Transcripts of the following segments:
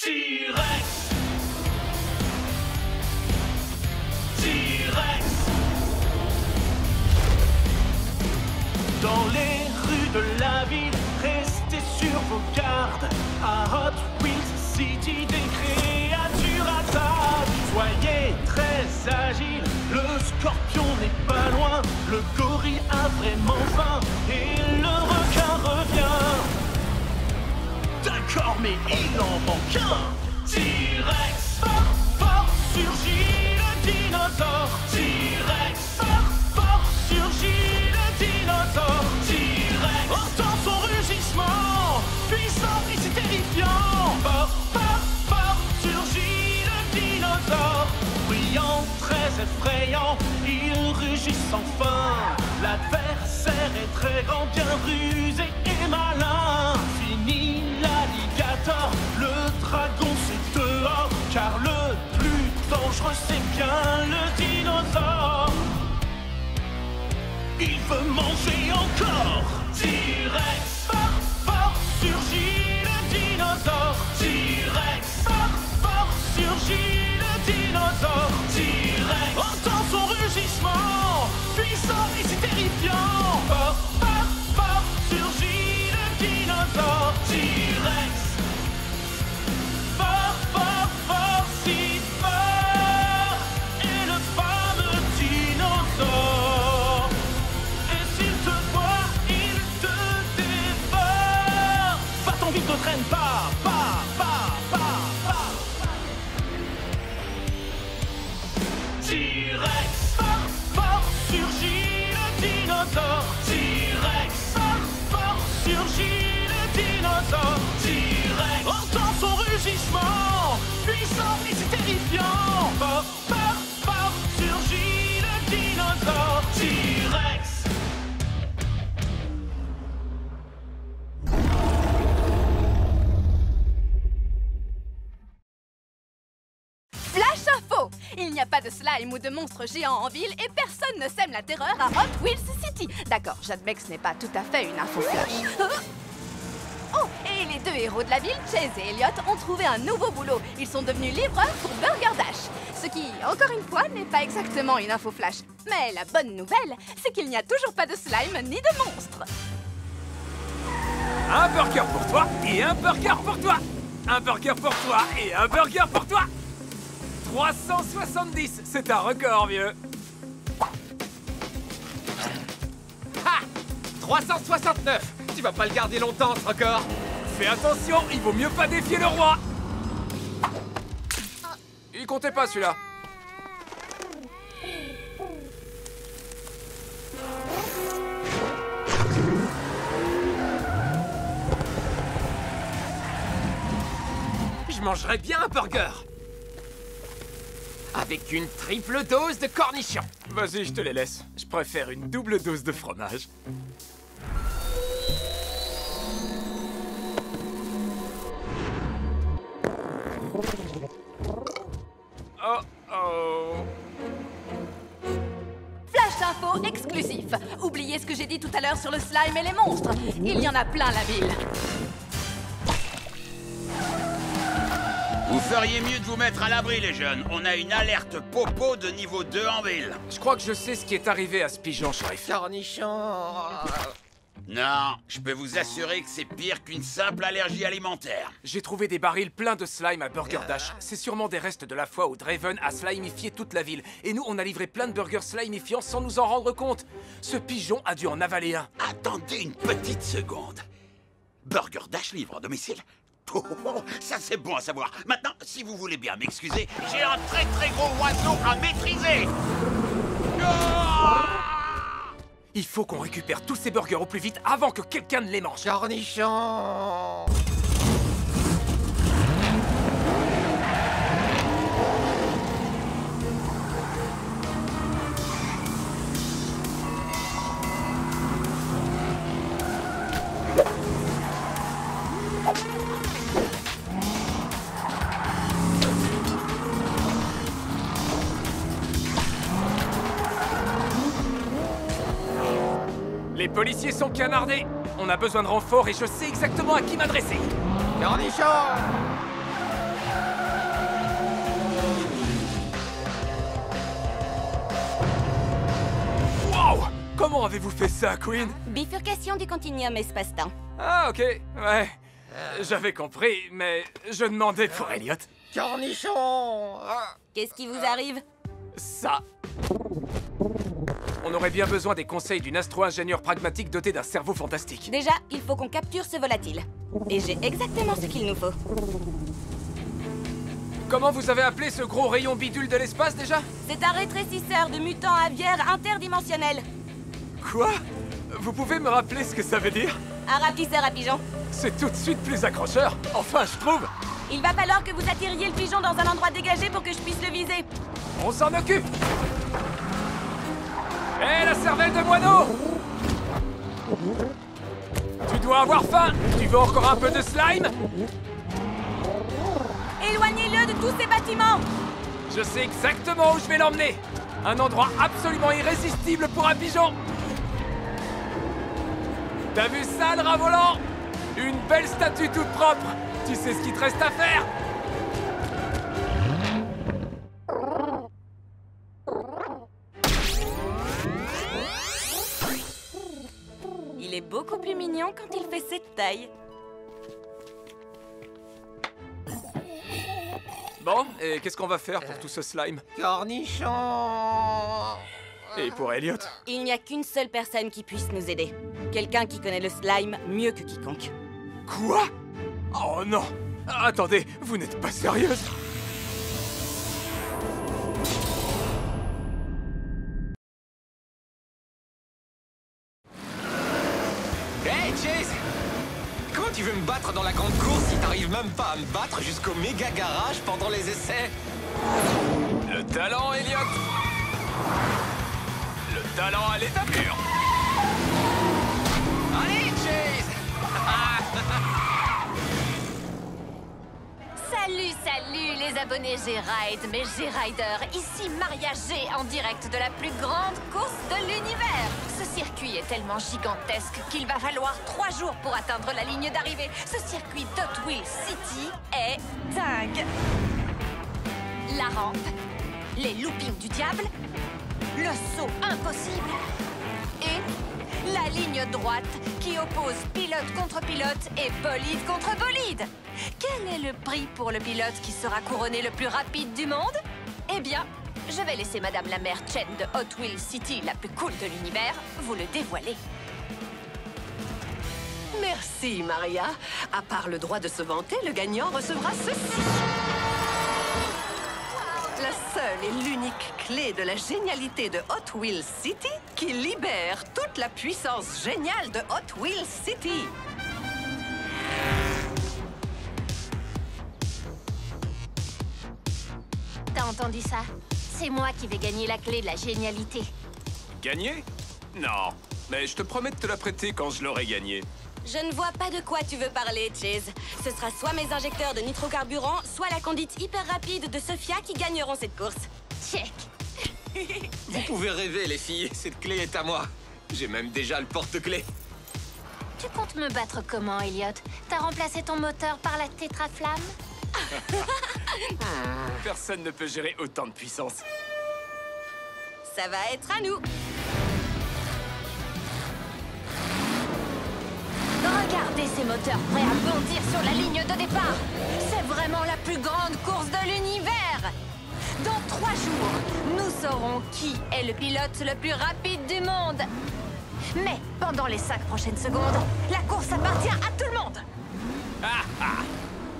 T-Rex. T-Rex. Dans les rues de la ville, restez sur vos gardes. À Hot Wheels City, des créatures à table. Soyez très agiles, le scorpion n'est pas loin. Le gorille a vraiment faim et le requin revient. D'accord, mais il en manque un. T-Rex, fort, fort, surgit le dinosaure. T-Rex, fort, fort, surgit le dinosaure. T-Rex, entend son rugissement, puissant et c'est terrifiant. Fort, fort, fort, surgit le dinosaure. Bruyant, très effrayant, il rugit sans fin. L'adversaire est très grand, bien rusé et malin. Fini l'alligator, le dragon c'est dehors. Car le plus dangereux c'est bien le dinosaure. Il veut manger encore. T-Rex, fort, fort, surgit le dinosaure. T-Rex, fort, fort, surgit le dinosaure. T-Rex, entend son rugissement, puissant et c'est terrifiant. Fort, fort, fort, surgit le dinosaure. T-Rex, fort, fort, fort, si fort est le fameux dinosaure. Et s'il te voit, il te dévore. Va-t'en vite, ne traîne pas, pas, pas, pas, pas. T-Rex, fort, fort, surgit le dinosaure. T-Rex, fort, fort, surgit le dinosaure. T-Rex, entend son rugissement, puissant et c'est terrifiant. Fort, fort, fort, surgit le dinosaure. T-Rex. Flash info! Il n'y a pas de slime ou de monstres géants en ville et personne ne sème la terreur à Hot Wheels City. D'accord, j'admets que ce n'est pas tout à fait une info flash. Oh, et les deux héros de la ville, Chase et Elliot, ont trouvé un nouveau boulot. Ils sont devenus livreurs pour Burger Dash. Ce qui, encore une fois, n'est pas exactement une info flash. Mais la bonne nouvelle, c'est qu'il n'y a toujours pas de slime ni de monstres. Un burger pour toi et un burger pour toi. Un burger pour toi et un burger pour toi. 370, c'est un record, vieux. Ha! 369. Tu vas pas le garder longtemps, ce record. Fais attention, il vaut mieux pas défier le roi. Il comptait pas, celui-là. Je mangerais bien un burger. Avec une triple dose de cornichons. Vas-y, je te les laisse. Je préfère une double dose de fromage. Oh oh. Flash info exclusif. Oubliez ce que j'ai dit tout à l'heure sur le slime et les monstres. Il y en a plein la ville. Vous feriez mieux de vous mettre à l'abri, les jeunes. On a une alerte popo de niveau 2 en ville. Je crois que je sais ce qui est arrivé à ce pigeon, shérif. Cornichons. Non, je peux vous assurer que c'est pire qu'une simple allergie alimentaire. J'ai trouvé des barils pleins de slime à Burger Dash. C'est sûrement des restes de la fois où Draven a slimifié toute la ville. Et nous, on a livré plein de burgers slimifiants sans nous en rendre compte. Ce pigeon a dû en avaler un. Attendez une petite seconde. Burger Dash livre à domicile? Oh, ça c'est bon à savoir. Maintenant, si vous voulez bien m'excuser, j'ai un très très gros oiseau à maîtriser. Il faut qu'on récupère tous ces burgers au plus vite avant que quelqu'un ne les mange. Cornichons. Les policiers sont canardés. On a besoin de renforts et je sais exactement à qui m'adresser. Cornichons. Comment avez-vous fait ça, Queen? Bifurcation du continuum espace-temps. Ah, ok, ouais. J'avais compris, mais je demandais pour Elliot. Cornichon! Qu'est-ce qui vous arrive? Ça. On aurait bien besoin des conseils d'une astro-ingénieure pragmatique dotée d'un cerveau fantastique. Déjà, il faut qu'on capture ce volatile. Et j'ai exactement ce qu'il nous faut. Comment vous avez appelé ce gros rayon bidule de l'espace, déjà? C'est un rétrécisseur de mutants aviaires interdimensionnels. Quoi? Vous pouvez me rappeler ce que ça veut dire? Un rapetisseur à pigeons. C'est tout de suite plus accrocheur. Enfin, je trouve. Il va falloir que vous attiriez le pigeon dans un endroit dégagé pour que je puisse le viser. On s'en occupe. Hé, la cervelle de moineau! Tu dois avoir faim. Tu veux encore un peu de slime? Éloignez-le de tous ces bâtiments. Je sais exactement où je vais l'emmener. Un endroit absolument irrésistible pour un pigeon. T'as vu ça, le rat volant? Une belle statue toute propre. Tu sais ce qu'il te reste à faire? Il est beaucoup plus mignon quand il fait cette taille. Bon, et qu'est-ce qu'on va faire pour tout ce slime? Cornichon! Et pour Elliot? Il n'y a qu'une seule personne qui puisse nous aider. Quelqu'un qui connaît le slime mieux que quiconque. Quoi? Oh non! Attendez, vous n'êtes pas sérieuse? Hey, Chase! Comment tu veux me battre dans la grande course si t'arrives même pas à me battre jusqu'au méga garage pendant les essais? Le talent, Elliot! Le talent à l'état pur! Allez, Chase! Salut les abonnés G-Ride, mes G-Riders, ici Maria G en direct de la plus grande course de l'univers. Ce circuit est tellement gigantesque qu'il va falloir 3 jours pour atteindre la ligne d'arrivée. Ce circuit d'Hot Wheels City est dingue. La rampe, les loopings du diable, le saut impossible et la ligne droite qui oppose pilote contre pilote et bolide contre bolide. Quel est le prix pour le pilote qui sera couronné le plus rapide du monde? Eh bien, je vais laisser Madame la maire Chen de Hot Wheels City, la plus cool de l'univers, vous le dévoiler. Merci, Maria. À part le droit de se vanter, le gagnant recevra ceci. La seule et l'unique clé de la génialité de Hot Wheels City qui libère toute la puissance géniale de Hot Wheels City. T'as entendu ça? C'est moi qui vais gagner la clé de la génialité. Gagner? Non, mais je te promets de te la prêter quand je l'aurai gagnée. Je ne vois pas de quoi tu veux parler, Chase. Ce sera soit mes injecteurs de nitrocarburant, soit la conduite hyper rapide de Sophia qui gagneront cette course. Check. Vous pouvez rêver, les filles, cette clé est à moi. J'ai même déjà le porte-clés. Tu comptes me battre comment, Elliot? T'as remplacé ton moteur par la tétraflamme? Personne ne peut gérer autant de puissance. Ça va être à nous. Regardez ces moteurs prêts à bondir sur la ligne de départ. C'est vraiment la plus grande course de l'univers. Dans 3 jours, nous saurons qui est le pilote le plus rapide du monde. Mais pendant les 5 prochaines secondes, la course appartient à tout le monde.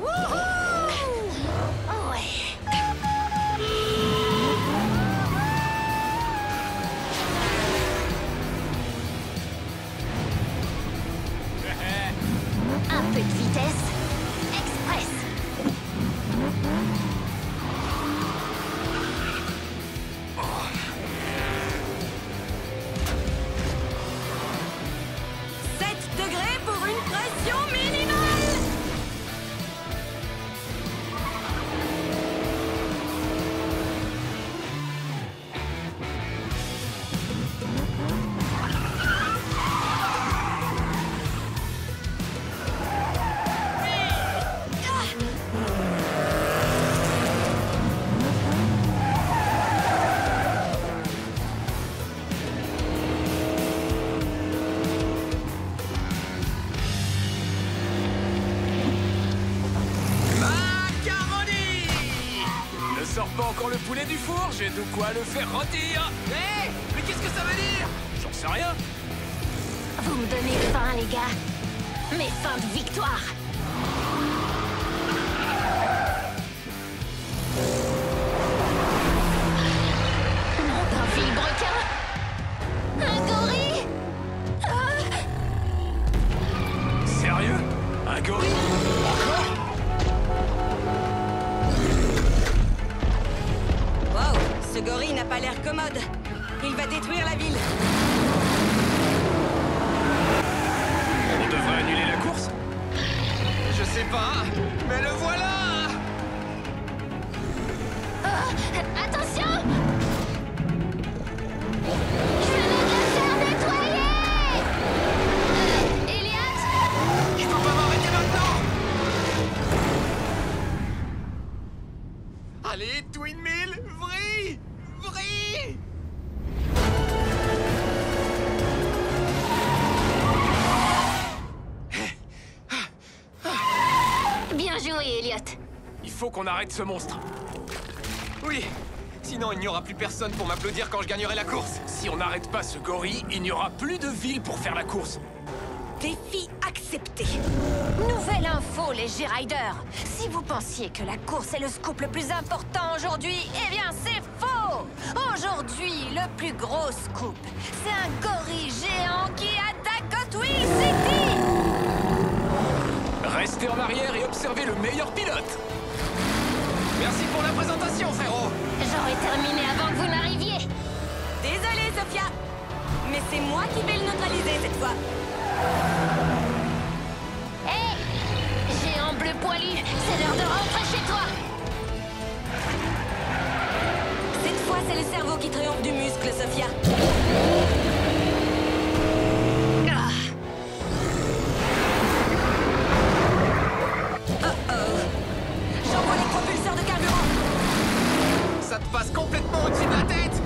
Wouhou! Ouais. Un peu de vitesse. Express. Degrés pour une pression minimale. sors pas encore le poulet du four, j'ai de quoi le faire rôtir. Hé, mais qu'est-ce que ça veut dire? J'en sais rien. Vous me donnez faim, les gars. Mes fins de victoire. Nom d'un vilebrequin. Un gorille. Sérieux? Un gorille? Encore? Wow, ce gorille n'a pas l'air commode. Il va détruire la ville. On devrait annuler la course? Je sais pas, mais le voilà! Attention! Je vais me faire nettoyer! Elliot? Je peux pas m'arrêter maintenant! Allez, Twin Mill, vrille! Vrille! Bien joué, Elliot. Il faut qu'on arrête ce monstre. Oui, sinon il n'y aura plus personne pour m'applaudir quand je gagnerai la course. Si on n'arrête pas ce gorille, il n'y aura plus de ville pour faire la course. Défi accepté. Nouvelle info, les G-Riders. Si vous pensiez que la course est le scoop le plus important aujourd'hui, eh bien c'est faux. Aujourd'hui, le plus gros scoop, c'est un gorille géant qui attaque Hot Wheels City. Restez en arrière et observez le meilleur pilote. Merci pour la présentation, frérot. J'aurais terminé avant que vous n'arriviez. Désolée, Sophia. Mais c'est moi qui vais le neutraliser cette fois. Hé, géant bleu poilu, c'est l'heure de rentrer chez toi. Cette fois, c'est le cerveau qui triomphe du muscle, Sophia. Ah. J'envoie les propulseurs de carburant. Ça te passe complètement au-dessus de la tête.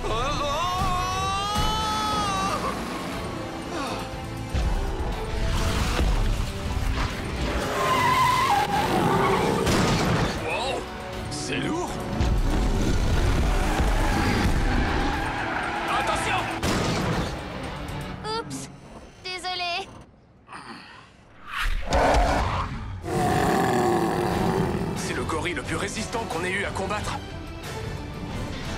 Oh, oh, Wow, c'est lourd. Attention! Oups, désolé. C'est le gorille le plus résistant qu'on ait eu à combattre.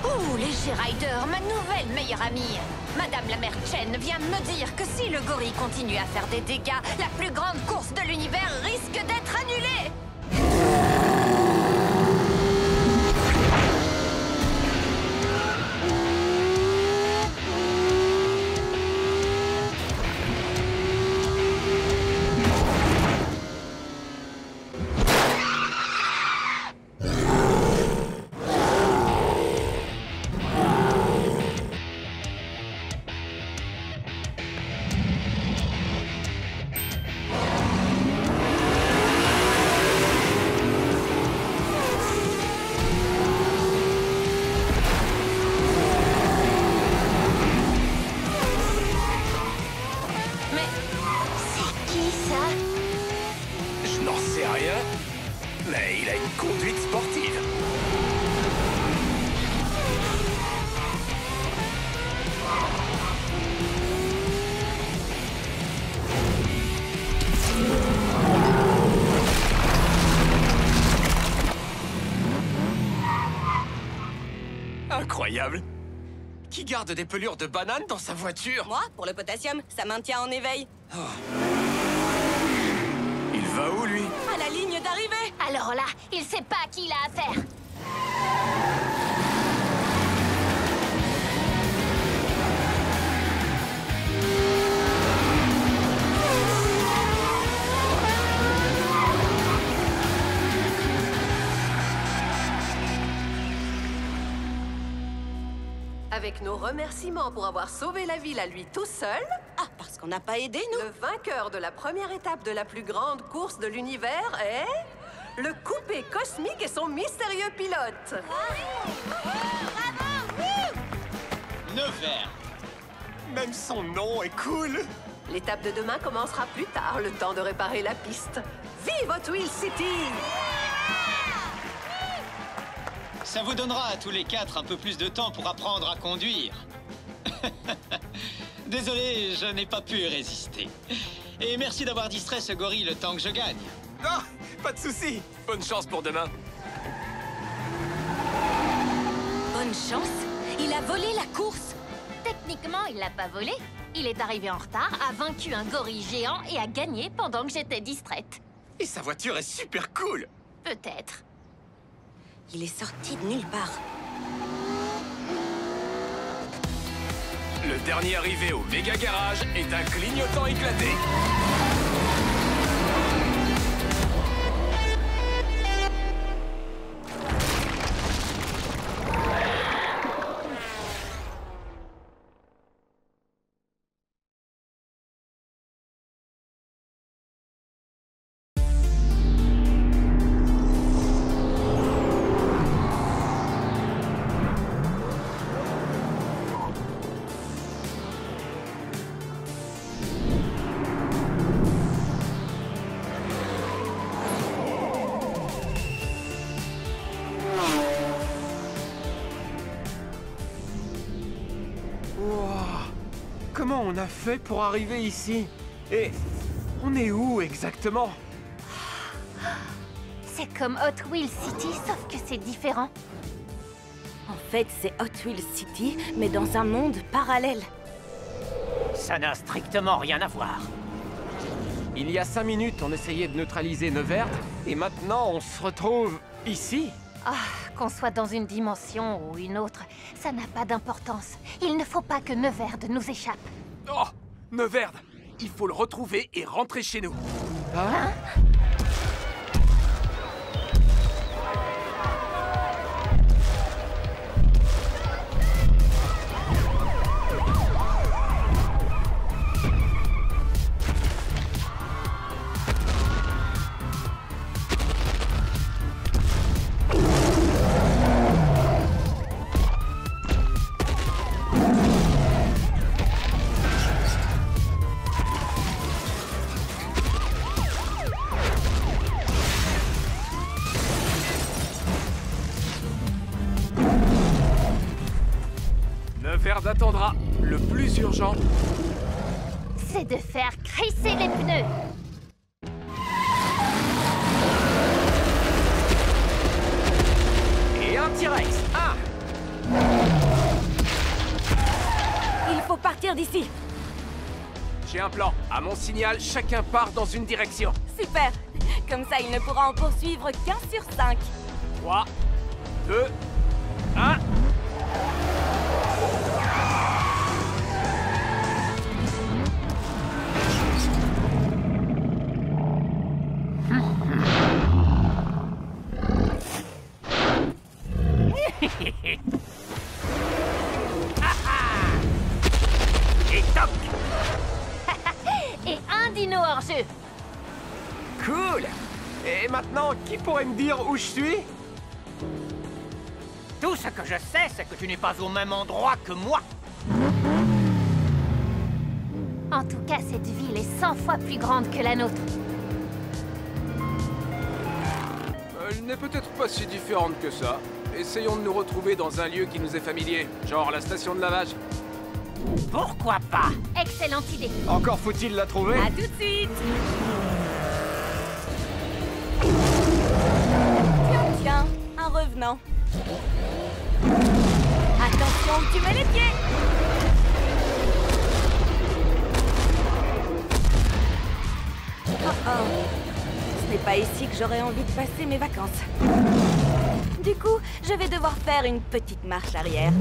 Ouh, les G-Riders, ma nouvelle meilleure amie. Madame la mère Chen vient de me dire que si le gorille continue à faire des dégâts, la plus grande course de l'univers risque d'être annulée. Mais c'est qui ça? Je n'en sais rien, mais il a une conduite sportive. Incroyable. qui garde des pelures de banane dans sa voiture? Moi, pour le potassium, ça maintient en éveil. Il va où, lui? À la ligne d'arrivée. Alors là, il sait pas à qui il a affaire. Avec nos remerciements pour avoir sauvé la ville à lui tout seul, Ah, parce qu'on n'a pas aidé, nous? le vainqueur de la première étape de la plus grande course de l'univers est... le coupé cosmique et son mystérieux pilote. Nevers. Même son nom est cool. L'étape de demain commencera plus tard, le temps de réparer la piste. Vive Hot Wheels City! Ça vous donnera à tous les quatre un peu plus de temps pour apprendre à conduire. Désolé, je n'ai pas pu résister. Et merci d'avoir distrait ce gorille le temps que je gagne. Ah, pas de souci. Bonne chance pour demain. Bonne chance? Il a volé la course. Techniquement, il l'a pas volé. Il est arrivé en retard, a vaincu un gorille géant et a gagné pendant que j'étais distraite. Et sa voiture est super cool. Peut-être. Il est sorti de nulle part. Le dernier arrivé au méga garage est un clignotant éclaté. Comment on a fait pour arriver ici? Et on est où exactement? C'est comme Hot Wheels City, sauf que c'est différent. En fait, c'est Hot Wheels City, mais dans un monde parallèle. Ça n'a strictement rien à voir. Il y a 5 minutes, on essayait de neutraliser Neverd, et maintenant on se retrouve ici. Ah, qu'on soit dans une dimension ou une autre, ça n'a pas d'importance. Il ne faut pas que Neverd nous échappe. Oh, Neverd, il faut le retrouver et rentrer chez nous. Hein? Neverd attendra. Le plus urgent, C'est de faire crisser les pneus. Et un T-Rex. Ah! Il faut partir d'ici. j'ai un plan. À mon signal, chacun part dans une direction. Super. Comme ça, il ne pourra en poursuivre qu'un sur 5. 3, 2, 1... Et toc! Et un dino hors jeu. Cool! Et maintenant, qui pourrait me dire où je suis? Tout ce que je sais, c'est que tu n'es pas au même endroit que moi. En tout cas, cette ville est 100 fois plus grande que la nôtre. Elle n'est peut-être pas si différente que ça. Essayons de nous retrouver dans un lieu qui nous est familier, genre la station de lavage. Pourquoi pas? Excellente idée. Encore faut-il la trouver? À tout de suite. Tiens, tiens, un revenant. Attention où tu mets les pieds. Oh oh. Ce n'est pas ici que j'aurais envie de passer mes vacances. Du coup, je vais devoir faire une petite marche arrière.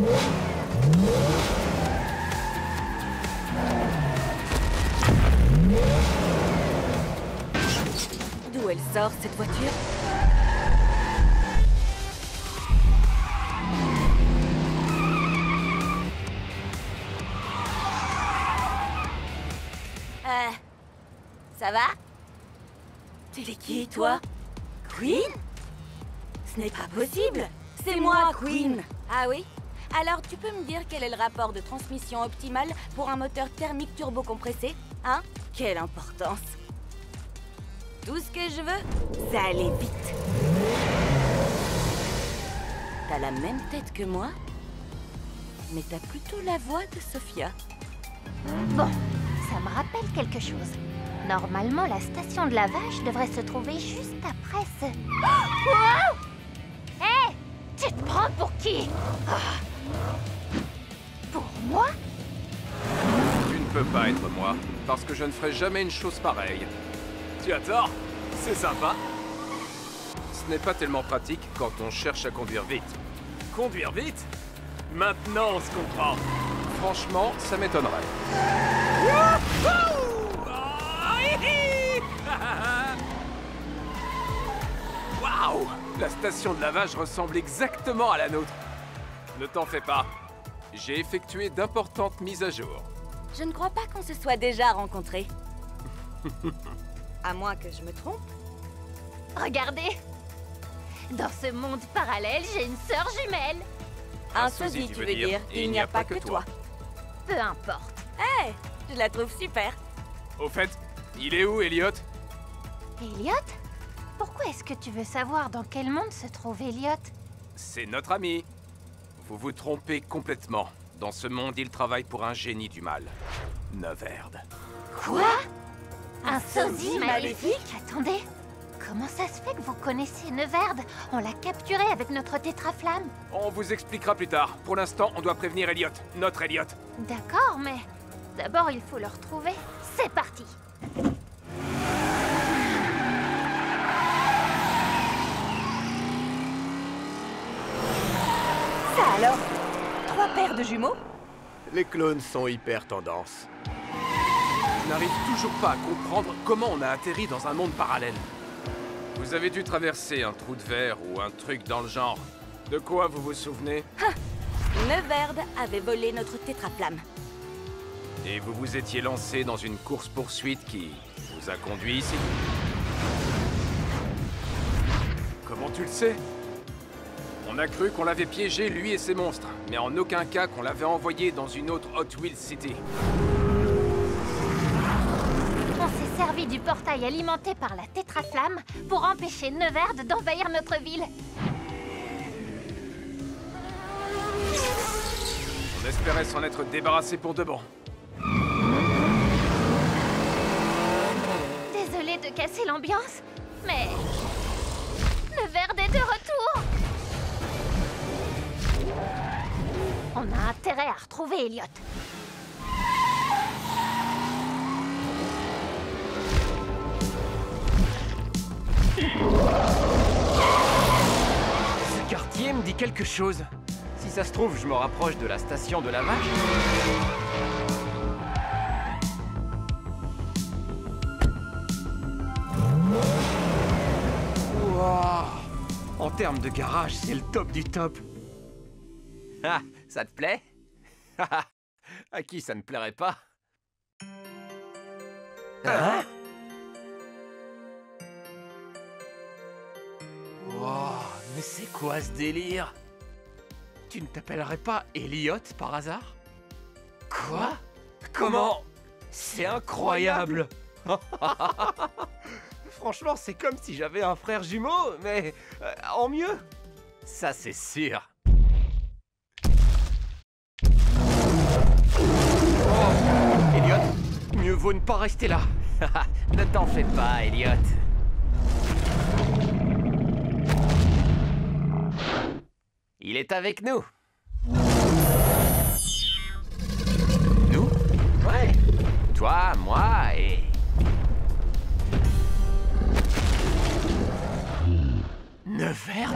D'où elle sort, cette voiture? Ça va? Tu es qui, toi? Queen? Ce n'est pas possible! C'est moi, Queen! Ah oui? Alors, tu peux me dire quel est le rapport de transmission optimal pour un moteur thermique turbocompressé? Hein? Quelle importance. Tout ce que je veux, c'est aller vite. T'as la même tête que moi, mais t'as plutôt la voix de Sophia. Bon, ça me rappelle quelque chose. Normalement, la station de lavage devrait se trouver juste après ce... Wow! Hé! Tu te prends pour qui? Pour moi? Tu ne peux pas être moi, parce que je ne ferai jamais une chose pareille. Tu as tort, c'est sympa. Ce n'est pas tellement pratique quand on cherche à conduire vite. Conduire vite? Maintenant on se comprend. Franchement, ça m'étonnerait. Waouh! La station de lavage ressemble exactement à la nôtre. Ne t'en fais pas. J'ai effectué d'importantes mises à jour. Je ne crois pas qu'on se soit déjà rencontrés. À moins que je me trompe. Regardez! Dans ce monde parallèle, j'ai une sœur jumelle. Un sosie, tu veux dire. Il n'y a pas que toi. Peu importe. Hé, je la trouve super. Au fait, il est où, Elliot? Elliot? Pourquoi est-ce que tu veux savoir dans quel monde se trouve Elliot? C'est notre ami. Vous vous trompez complètement. Dans ce monde, il travaille pour un génie du mal. Neverd. Quoi? Un sosie maléfique? Attendez, comment ça se fait que vous connaissez Neverd? On l'a capturé avec notre tétraflamme. On vous expliquera plus tard. Pour l'instant, on doit prévenir Elliot. Notre Elliot. D'accord, mais d'abord il faut le retrouver. C'est parti! Ça alors? 3 paires de jumeaux? Les clones sont hyper tendance. Je n'arrive toujours pas à comprendre comment on a atterri dans un monde parallèle. Vous avez dû traverser un trou de verre ou un truc dans le genre. De quoi vous vous souvenez? Neverd avait volé notre tétraflamme. Et vous vous étiez lancé dans une course-poursuite qui vous a conduit ici. Comment tu le sais? On a cru qu'on l'avait piégé, lui et ses monstres, mais en aucun cas qu'on l'avait envoyé dans une autre Hot Wheels City. On s'est servi du portail alimenté par la tétraflamme pour empêcher Neverd d'envahir notre ville. On espérait s'en être débarrassé pour de bon. Désolée de casser l'ambiance, mais... Neverd est de retour! On a intérêt à retrouver Elliot. Ce quartier me dit quelque chose. Si ça se trouve, je me rapproche de la station de lavage. Wow. En termes de garage, c'est le top du top. Ah, ça te plaît? À qui ça ne plairait pas? Hein? Wow, mais c'est quoi ce délire? Tu ne t'appellerais pas Elliot par hasard? Quoi? Comment? C'est incroyable! Franchement, c'est comme si j'avais un frère jumeau, mais en mieux. Ça, c'est sûr. Oh, Elliot, mieux vaut ne pas rester là. Ne t'en fais pas, Elliot. Il est avec nous. Nous? Ouais. Toi, moi et... Neverd?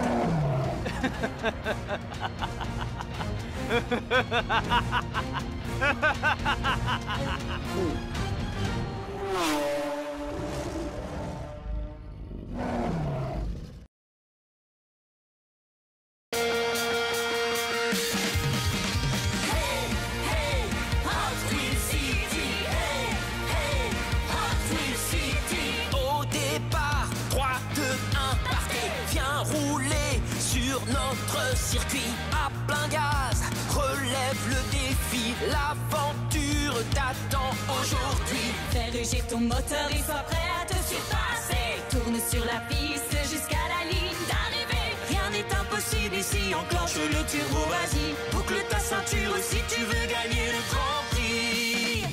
Au départ, 3, 2, 1, partez, viens rouler sur notre circuit à plein gaz. Relève le défi, l'aventure l'aventure t'attend aujourd'hui. Fais rugir ton moteur et sois prêt à te surpasser. Tourne sur la piste jusqu'à la ligne d'arrivée. Rien n'est impossible ici, enclenche le turbo, vas-y. Boucle ta ceinture si tu veux gagner le Grand Prix.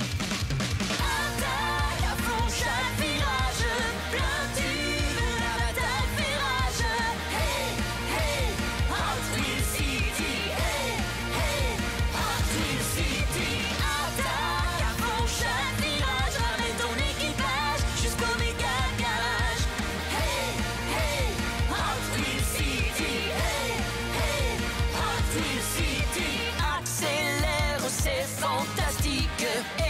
Attaque à fond chaque virage, plein tube, la bataille fait rage. Hey, hey, Hot Wheels City, hey, hey, Hot Wheels City. Attaque à fond chaque virage, ramène ton équipage jusqu'au méga garage. Hey, hey, Hot Wheels City, hey, hey, Hot Wheels City. Accélère, c'est fantastique.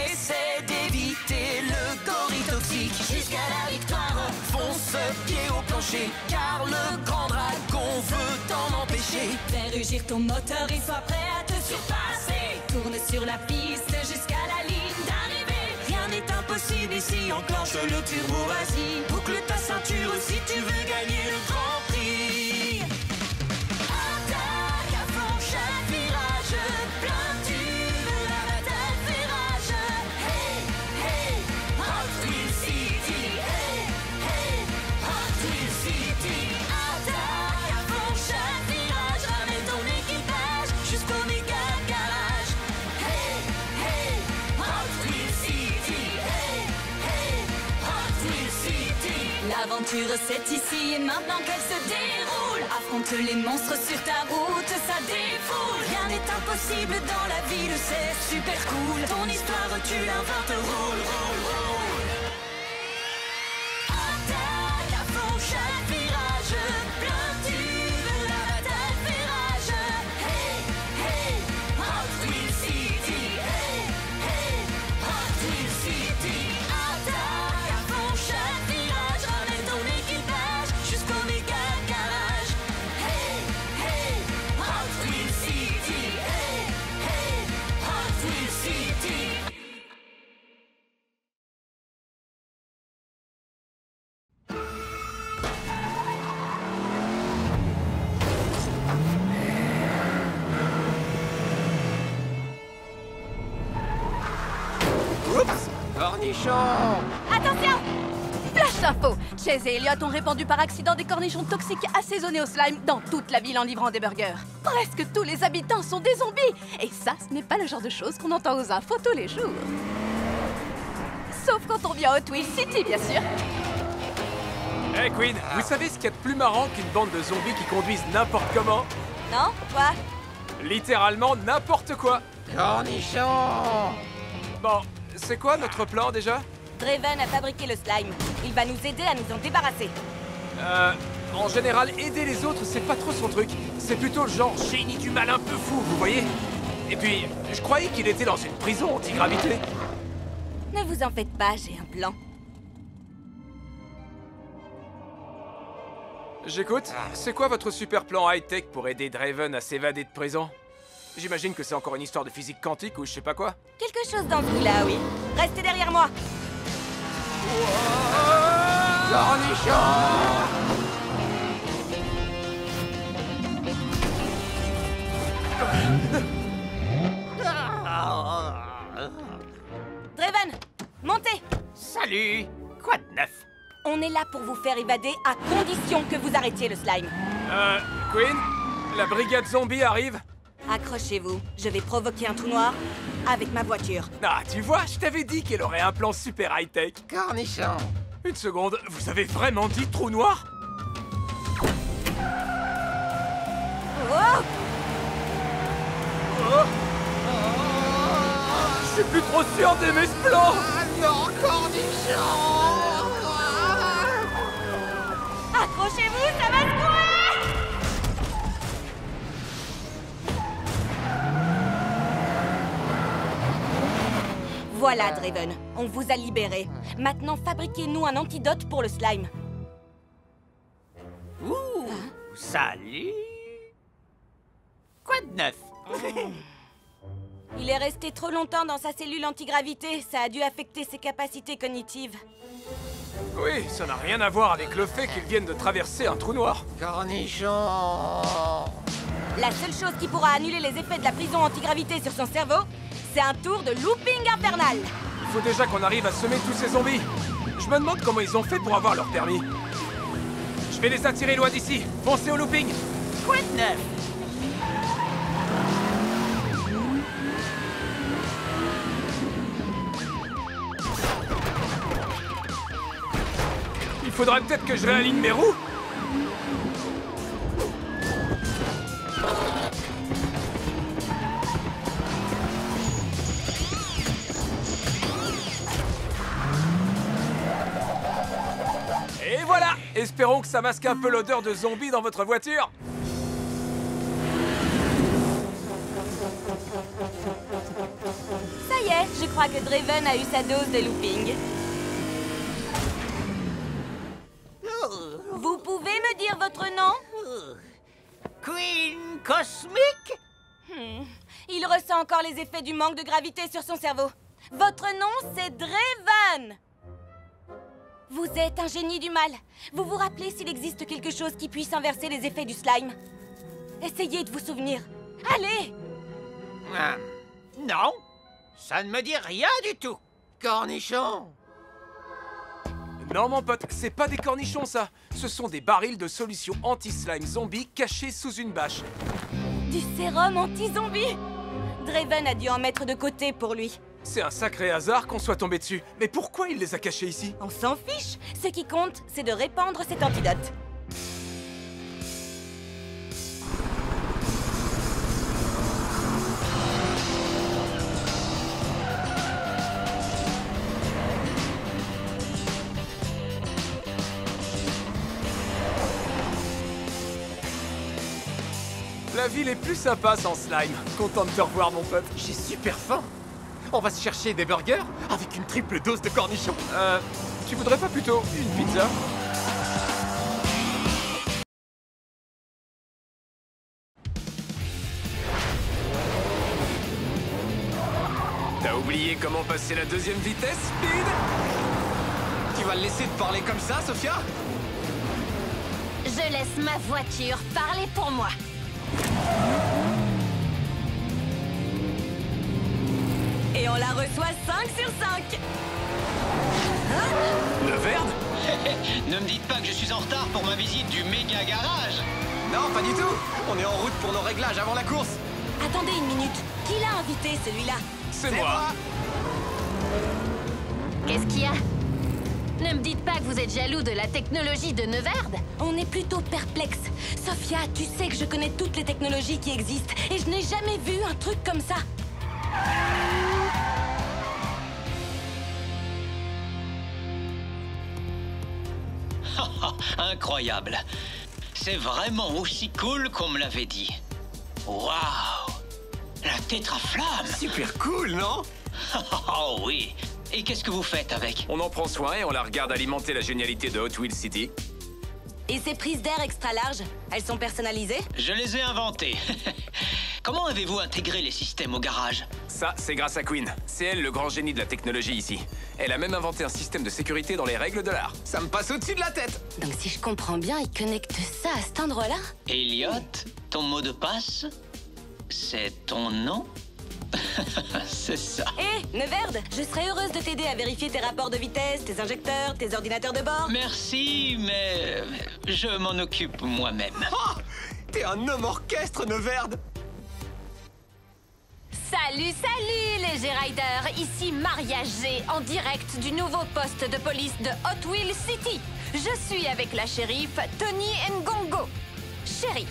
Essaie d'éviter le gorille toxique. Jusqu'à la victoire, fonce pied au plancher. Car le grand dragon veut t'en empêcher. Fais rugir ton moteur et sois prêt à te surpasser. Tourne sur la piste jusqu'à la ligne d'arrivée. Rien n'est impossible ici, enclenche le turbo, vas-y. Boucle ta ceinture si tu veux gagner le Grand Prix. Attaque à fond chaque virage, plein tube, la bataille fait rage. Hey, hey, Hot Wheels City, hey, hey, Hot Wheels City. Attaque à fond chaque virage, ramène ton équipage jusqu'au méga garage. Hey, hey, Hot Wheels City, hey, hey, Hot Wheels City. L'aventure c'est ici et maintenant qu'elle se déroule. Affronte les monstres sur ta route, ça défoule. Rien n'est impossible dans la ville, c'est super cool. Ton histoire tu l'inventes, roule, roule, roule. Attaque à fond chaque virage, plein tube, la bataille fait rage. Hey, hey, Hot Wheels City, hey, hey, Hot Wheels City. Attaque à fond chaque virage, ramène ton équipage jusqu'au méga garage. Hey, hey, Hot Wheels City, hey, hey, Hot Wheels City. Oups! Cornichon! Attention! Flash info! Chase et Elliot ont répandu par accident des cornichons toxiques assaisonnés au slime dans toute la ville en livrant des burgers. Presque tous les habitants sont des zombies! Et ça, ce n'est pas le genre de choses qu'on entend aux infos tous les jours. Sauf quand on vient à Hot Wheels City, bien sûr. Hey Queen, vous savez ce qu'il y a de plus marrant qu'une bande de zombies qui conduisent n'importe comment? Non, toi? Littéralement n'importe quoi. Cornichon! Bon, c'est quoi notre plan déjà? Draven a fabriqué le slime. Il va nous aider à nous en débarrasser. En général, aider les autres, c'est pas trop son truc. C'est plutôt le genre génie du mal un peu fou, vous voyez? Et puis, je croyais qu'il était dans une prison anti-gravité. Ne vous en faites pas, j'ai un plan. J'écoute. C'est quoi votre super plan high-tech pour aider Draven à s'évader de prison? J'imagine que c'est encore une histoire de physique quantique ou je sais pas quoi. Quelque chose dans ce goût-là, oui. Restez derrière moi. Draven, montez. Salut! Quoi de neuf? On est là pour vous faire évader à condition que vous arrêtiez le slime. Queen, la brigade zombie arrive. Accrochez-vous, je vais provoquer un trou noir avec ma voiture. Ah, tu vois, je t'avais dit qu'elle aurait un plan super high-tech. Cornichon! Une seconde, vous avez vraiment dit trou noir? Oh! Je suis plus trop sûr d'aimer ce plan. Non, Cornichon! Accrochez-vous, ça va secouer! Voilà, Draven, on vous a libéré. Maintenant, fabriquez-nous un antidote pour le slime. Ouh! Salut! Quoi de neuf? Il est resté trop longtemps dans sa cellule antigravité. Ça a dû affecter ses capacités cognitives. Oui, ça n'a rien à voir avec le fait qu'ils viennent de traverser un trou noir. Cornichon! La seule chose qui pourra annuler les effets de la prison antigravité sur son cerveau, c'est un tour de looping infernal. Il faut déjà qu'on arrive à semer tous ces zombies. Je me demande comment ils ont fait pour avoir leur permis. Je vais les attirer loin d'ici. Foncez au looping. Quoi de neuf? Il faudrait peut-être que je réaligne mes roues. Et voilà! Espérons que ça masque un peu l'odeur de zombie dans votre voiture. Ça y est, je crois que Draven a eu sa dose de looping. Vous pouvez me dire votre nom? Queen Cosmic? Il ressent encore les effets du manque de gravité sur son cerveau. Votre nom, c'est Draven! Vous êtes un génie du mal. Vous vous rappelez s'il existe quelque chose qui puisse inverser les effets du slime? Essayez de vous souvenir. Allez! Non, ça ne me dit rien du tout. Cornichon? Non mon pote, c'est pas des cornichons ça. Ce sont des barils de solution anti-slime zombie cachés sous une bâche. Du sérum anti-zombie? Draven a dû en mettre de côté pour lui. C'est un sacré hasard qu'on soit tombé dessus. Mais pourquoi il les a cachés ici? On s'en fiche. Ce qui compte, c'est de répandre cet antidote. La ville est plus sympa sans slime. Content de te revoir mon pote. J'ai super faim. On va se chercher des burgers avec une triple dose de cornichons. Tu voudrais pas plutôt une pizza? T'as oublié comment passer la deuxième vitesse, Speed? Tu vas le laisser te parler comme ça, Sophia? Je laisse ma voiture parler pour moi. Et on la reçoit 5 sur 5. Neverd? Ne me dites pas que je suis en retard pour ma visite du méga garage. Non, pas du tout. On est en route pour nos réglages avant la course. Attendez une minute. Qui l'a invité, celui-là? C'est moi. Qu'est-ce qu'il y a? Ne me dites pas que vous êtes jaloux de la technologie de Neverd. On est plutôt perplexe. Sophia, tu sais que je connais toutes les technologies qui existent et je n'ai jamais vu un truc comme ça. Incroyable. C'est vraiment aussi cool qu'on me l'avait dit. Waouh! La tétraflamme! Super cool, non? Oh oui. Et qu'est-ce que vous faites avec? On en prend soin et on la regarde alimenter la génialité de Hot Wheels City. Et ces prises d'air extra larges, elles sont personnalisées? Je les ai inventées. Comment avez-vous intégré les systèmes au garage? Ça, c'est grâce à Queen. C'est elle le grand génie de la technologie ici. Elle a même inventé un système de sécurité dans les règles de l'art. Ça me passe au-dessus de la tête. Donc si je comprends bien, ils connectent ça à cet endroit-là? Elliot, ton mot de passe, c'est ton nom? C'est ça. Hé, Neverd, je serais heureuse de t'aider à vérifier tes rapports de vitesse, tes injecteurs, tes ordinateurs de bord. Merci, mais je m'en occupe moi-même. Oh, t'es un homme orchestre, Neverd. Salut, salut les G-Riders. Ici Maria G, en direct du nouveau poste de police de Hot Wheels City. Je suis avec la shérif Tony Ngongo. Shérif,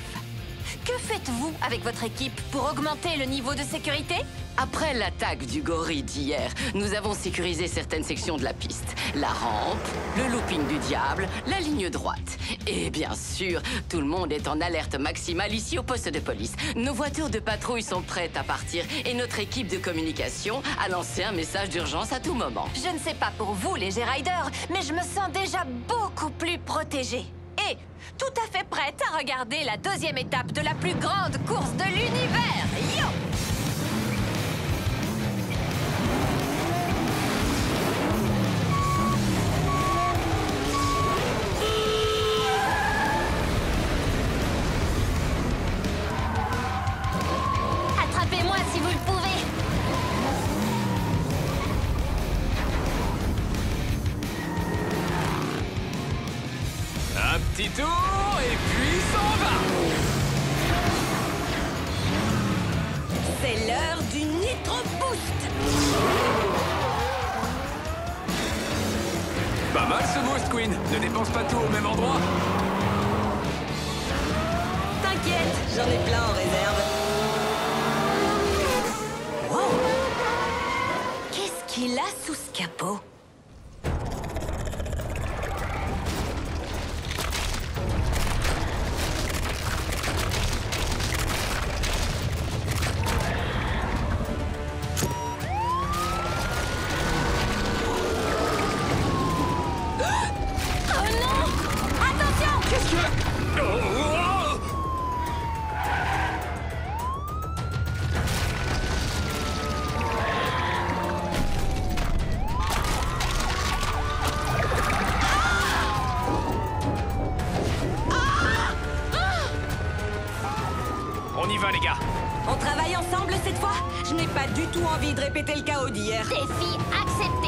que faites-vous avec votre équipe pour augmenter le niveau de sécurité? Après l'attaque du gorille d'hier, nous avons sécurisé certaines sections de la piste. La rampe, le looping du diable, la ligne droite. Et bien sûr, tout le monde est en alerte maximale ici au poste de police. Nos voitures de patrouille sont prêtes à partir et notre équipe de communication a lancé un message d'urgence à tout moment. Je ne sais pas pour vous les G-Riders, mais je me sens déjà beaucoup plus protégée. Et tout à fait prête à regarder la deuxième étape de la plus grande course de l'univers. Yo! Attrapez-moi si vous le pouvez. Un petit tour et puis s'en va. C'est l'heure du Nitro Boost. Pas mal ce boost, Queen. Ne dépense pas tout au même endroit. T'inquiète, j'en ai plein en réserve. Wow. Qu'est-ce qu'il a sous ce capot? On y va, les gars. On travaille ensemble cette fois? Je n'ai pas du tout envie de répéter le chaos d'hier. Défi accepté.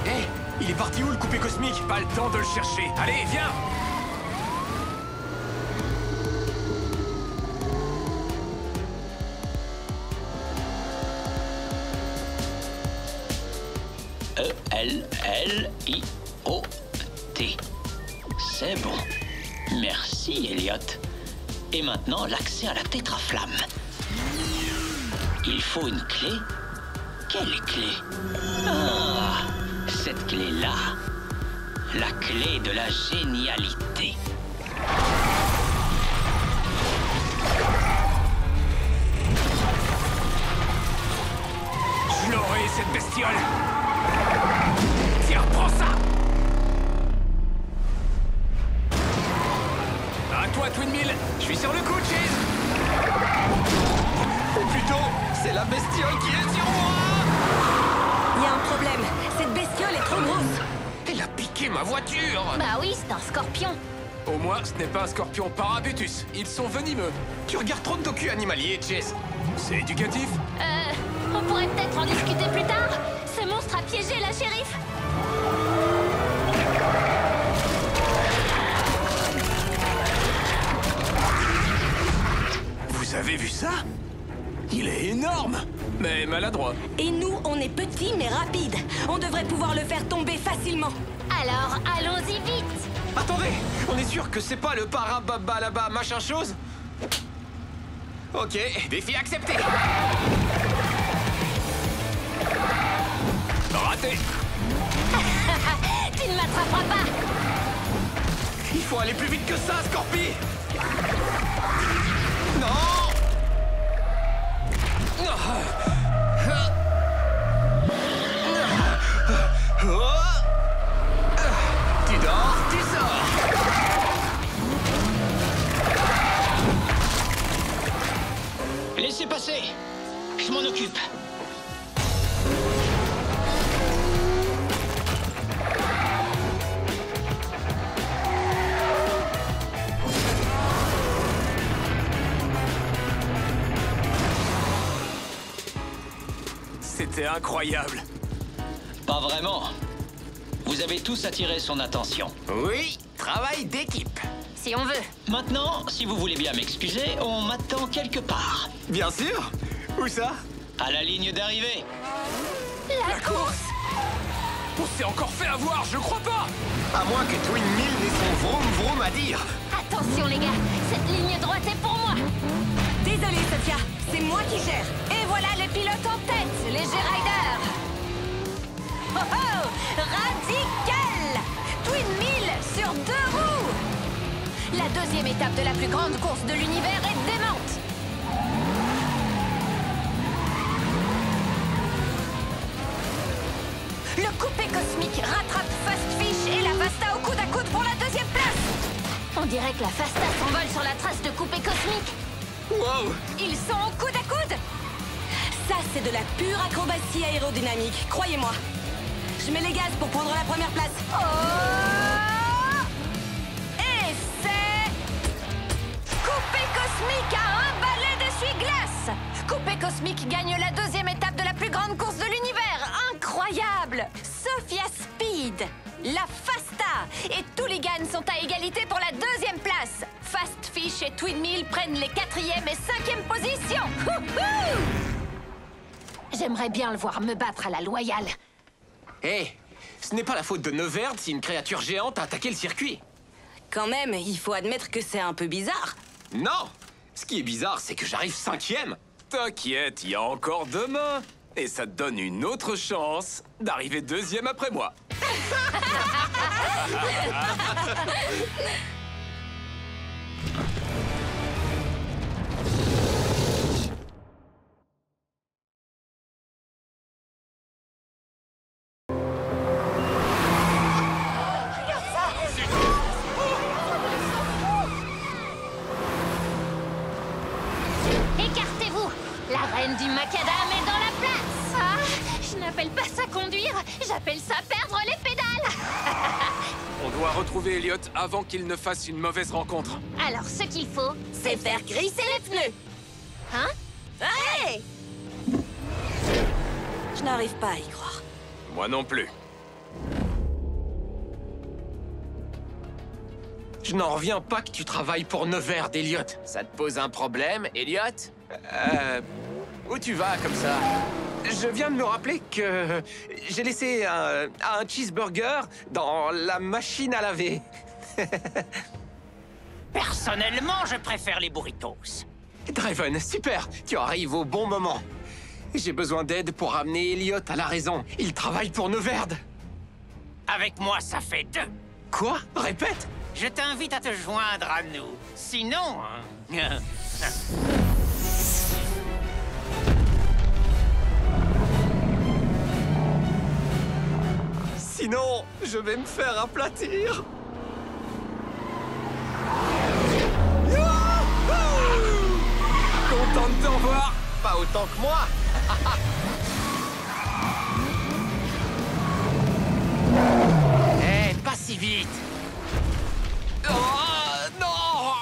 Hé, il est parti où le coupé cosmique? Pas le temps de le chercher. Allez, viens. E-L-L-I-O-T. C'est bon. Merci, Elliot. Et maintenant, l'accès à la tétraflamme. Il faut une clé. Quelle clé? Ah, cette clé-là. La clé de la génialité. Je l'aurai, cette bestiole. Tiens, prends ça. À toi, Twin Mill. Je suis sur le coup, Cheese. Ou plutôt, c'est la bestiole qui est sur moi. Il y a un problème. Cette bestiole est trop grosse. Elle a piqué ma voiture. Bah oui, c'est un scorpion. Au moins, ce n'est pas un scorpion parabutus. Ils sont venimeux. Tu regardes trop de docu animaliers, Chase. C'est éducatif. On pourrait peut-être en discuter plus tard. Ce monstre a piégé la shérif. Vous avez vu ça? Il est énorme, mais maladroit. Et nous, on est petits mais rapides. On devrait pouvoir le faire tomber facilement. Alors, allons-y vite. Attendez, on est sûr que c'est pas le parababa là-bas, machin chose? Ok, défi accepté. Raté. Tu ne m'attraperas pas. Il faut aller plus vite que ça, Scorpi. Non. Tu dors, tu sors. Laissez passer. Je m'en occupe. C'était incroyable. Pas vraiment. Vous avez tous attiré son attention. Oui, travail d'équipe. Si on veut. Maintenant, si vous voulez bien m'excuser, on m'attend quelque part. Bien sûr. Où ça? À la ligne d'arrivée. La course. On s'est encore fait avoir, je crois pas. À moins que Twin Mill ait son vroom vroom à dire. Attention les gars, cette ligne droite est pour moi. Désolée, Sophia. C'est moi qui gère. Et voilà le pilote en tête, les G-Riders. Oh oh, radical. Twin Mill sur 2 roues. La deuxième étape de la plus grande course de l'univers est démente. Le coupé cosmique rattrape Fast Fish et la Vasta au coude à coude pour la deuxième place. On dirait que la Fasta s'envole sur la trace de coupé cosmique. Wow. Ils sont au coude à coude. Ça, c'est de la pure acrobatie aérodynamique, croyez-moi. Je mets les gaz pour prendre la première place. Oh! Et c'est... Coupé cosmique à un balai d'essuie-glace. Coupé cosmique gagne la deuxième étape de la plus grande course de l'univers. Incroyable! Sophia Speed rapide. La Fasta. Et tous les Hooligan sont à égalité pour la 2e place. Fastfish et Twinmill prennent les 4e et 5e positions. J'aimerais bien le voir me battre à la loyale. Hé, ce n'est pas la faute de Neverd si une créature géante a attaqué le circuit. Quand même, il faut admettre que c'est un peu bizarre. Non! Ce qui est bizarre, c'est que j'arrive 5e. T'inquiète, il y a encore demain. Et ça te donne une autre chance d'arriver 2e après moi. Écartez-vous! La reine du macadam est dans la place! Ah, je n'appelle pas ça conduire, j'appelle ça perdre les pédales! On doit retrouver Elliot avant qu'il ne fasse une mauvaise rencontre. Alors ce qu'il faut, C'est faire grisser les pneus. Hein? Hey! Je n'arrive pas à y croire. Moi non plus. Je n'en reviens pas que tu travailles pour Neverd, Elliot. Ça te pose un problème, Elliot? Où tu vas comme ça? Je viens de me rappeler que j'ai laissé un cheeseburger dans la machine à laver. Personnellement, je préfère les burritos. Draven, super! Tu arrives au bon moment. J'ai besoin d'aide pour ramener Elliot à la raison. Il travaille pour Neverd. Avec moi, ça fait 2. Quoi? Répète! Je t'invite à te joindre à nous. Sinon... Sinon, je vais me faire aplatir. Content de te revoir. Pas autant que moi. Eh, pas si vite. Oh, non.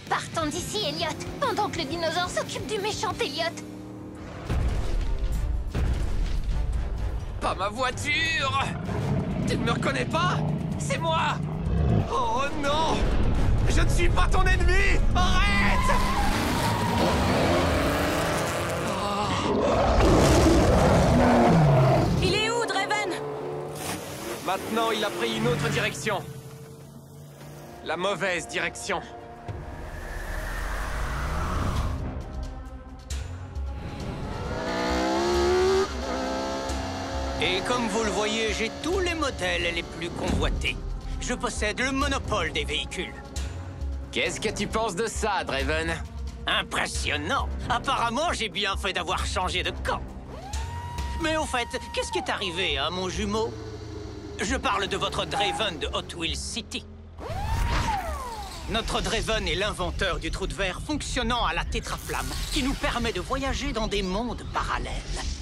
Partons d'ici, Elliot, pendant que le dinosaure s'occupe du méchant Elliot. Pas ma voiture! Tu ne me reconnais pas? C'est moi! Oh non! Je ne suis pas ton ennemi! Arrête! Il est où, Draven? Maintenant, il a pris une autre direction. La mauvaise direction. Et comme vous le voyez, j'ai tous les modèles les plus convoités. Je possède le monopole des véhicules. Qu'est-ce que tu penses de ça, Draven? Impressionnant. Apparemment, j'ai bien fait d'avoir changé de camp. Mais au fait, qu'est-ce qui est arrivé à mon jumeau? Je parle de votre Draven de Hot Wheels City. Notre Draven est l'inventeur du trou de verre fonctionnant à la tétraflamme, qui nous permet de voyager dans des mondes parallèles.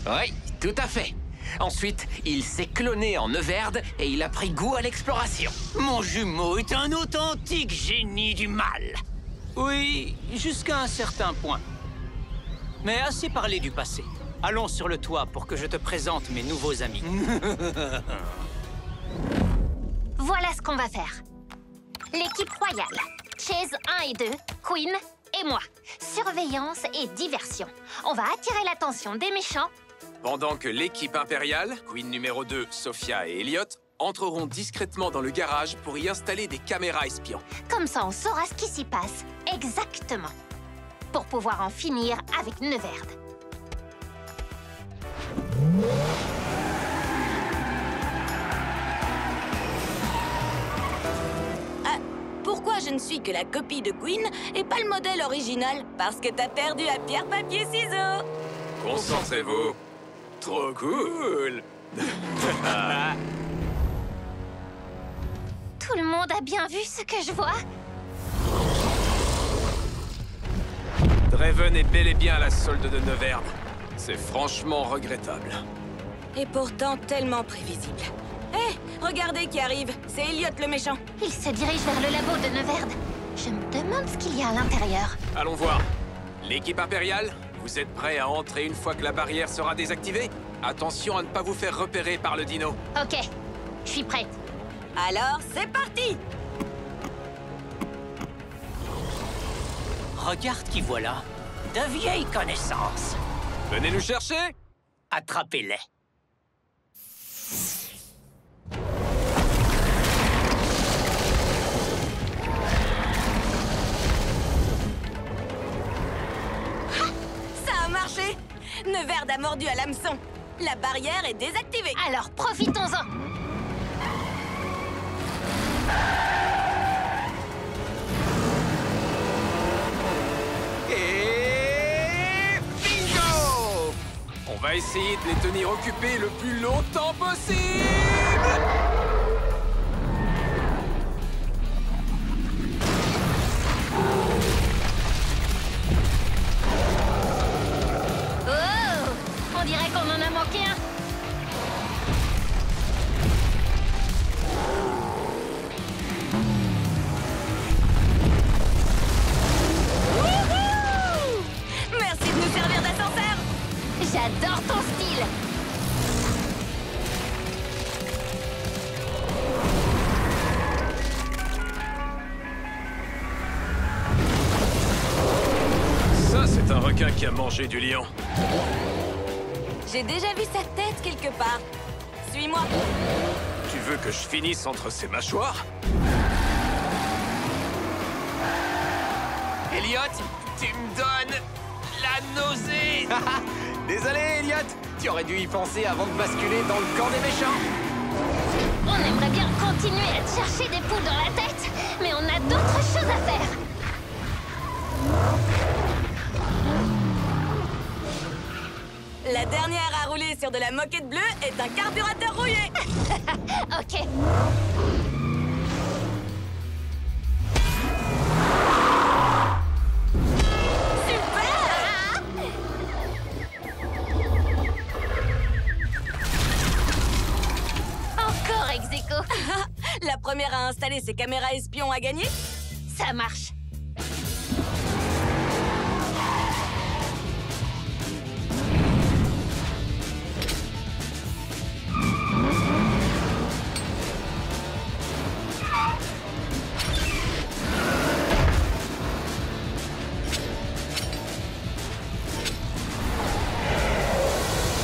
Oui, tout à fait. Ensuite, il s'est cloné en Neverd et il a pris goût à l'exploration. Mon jumeau est un authentique génie du mal. Oui, jusqu'à un certain point. Mais assez parlé du passé. Allons sur le toit pour que je te présente mes nouveaux amis. Voilà ce qu'on va faire. L'équipe royale, Chase 1 et 2, Queen et moi. Surveillance et diversion. On va attirer l'attention des méchants. Pendant que l'équipe impériale, Queen numéro 2, Sophia et Elliot, entreront discrètement dans le garage pour y installer des caméras espions. Comme ça, on saura ce qui s'y passe exactement. Pour pouvoir en finir avec Neverd. Ah, pourquoi je ne suis que la copie de Queen et pas le modèle original? Parce que t'as perdu à pierre, papier, ciseaux. Concentrez-vous. Trop cool. Tout le monde a bien vu ce que je vois? Draven est bel et bien à la solde de Neverd. C'est franchement regrettable. Et pourtant tellement prévisible. Hé, regardez qui arrive. C'est Elliot le méchant. Il se dirige vers le labo de Neverd. Je me demande ce qu'il y a à l'intérieur. Allons voir. L'équipe impériale, vous êtes prêts à entrer une fois que la barrière sera désactivée? Attention à ne pas vous faire repérer par le dino. Ok, je suis prête. Alors, c'est parti! Regarde qui voilà. De vieilles connaissances. Venez nous chercher! Attrapez-les. Ça a marché! Neverd a mordu à l'hameçon. La barrière est désactivée. Alors, profitons-en. Et bingo! On va essayer de les tenir occupés le plus longtemps possible! Oh! On dirait qu'on en a manqué un. Wouhou! Merci de nous servir d'ascenseur. J'adore ton style. Ça, c'est un requin qui a mangé du lion. J'ai déjà vu sa tête quelque part. Suis-moi. Tu veux que je finisse entre ses mâchoires? Elliot, tu me donnes la nausée. Désolé, Elliot. Tu aurais dû y penser avant de basculer dans le camp des méchants. On aimerait bien continuer à te chercher des poules dans la tête, mais on a d'autres choses à faire. La dernière à rouler sur de la moquette bleue est un carburateur rouillé. Ok. Encore ex aequo. La première à installer ses caméras espions a gagné. Ça marche.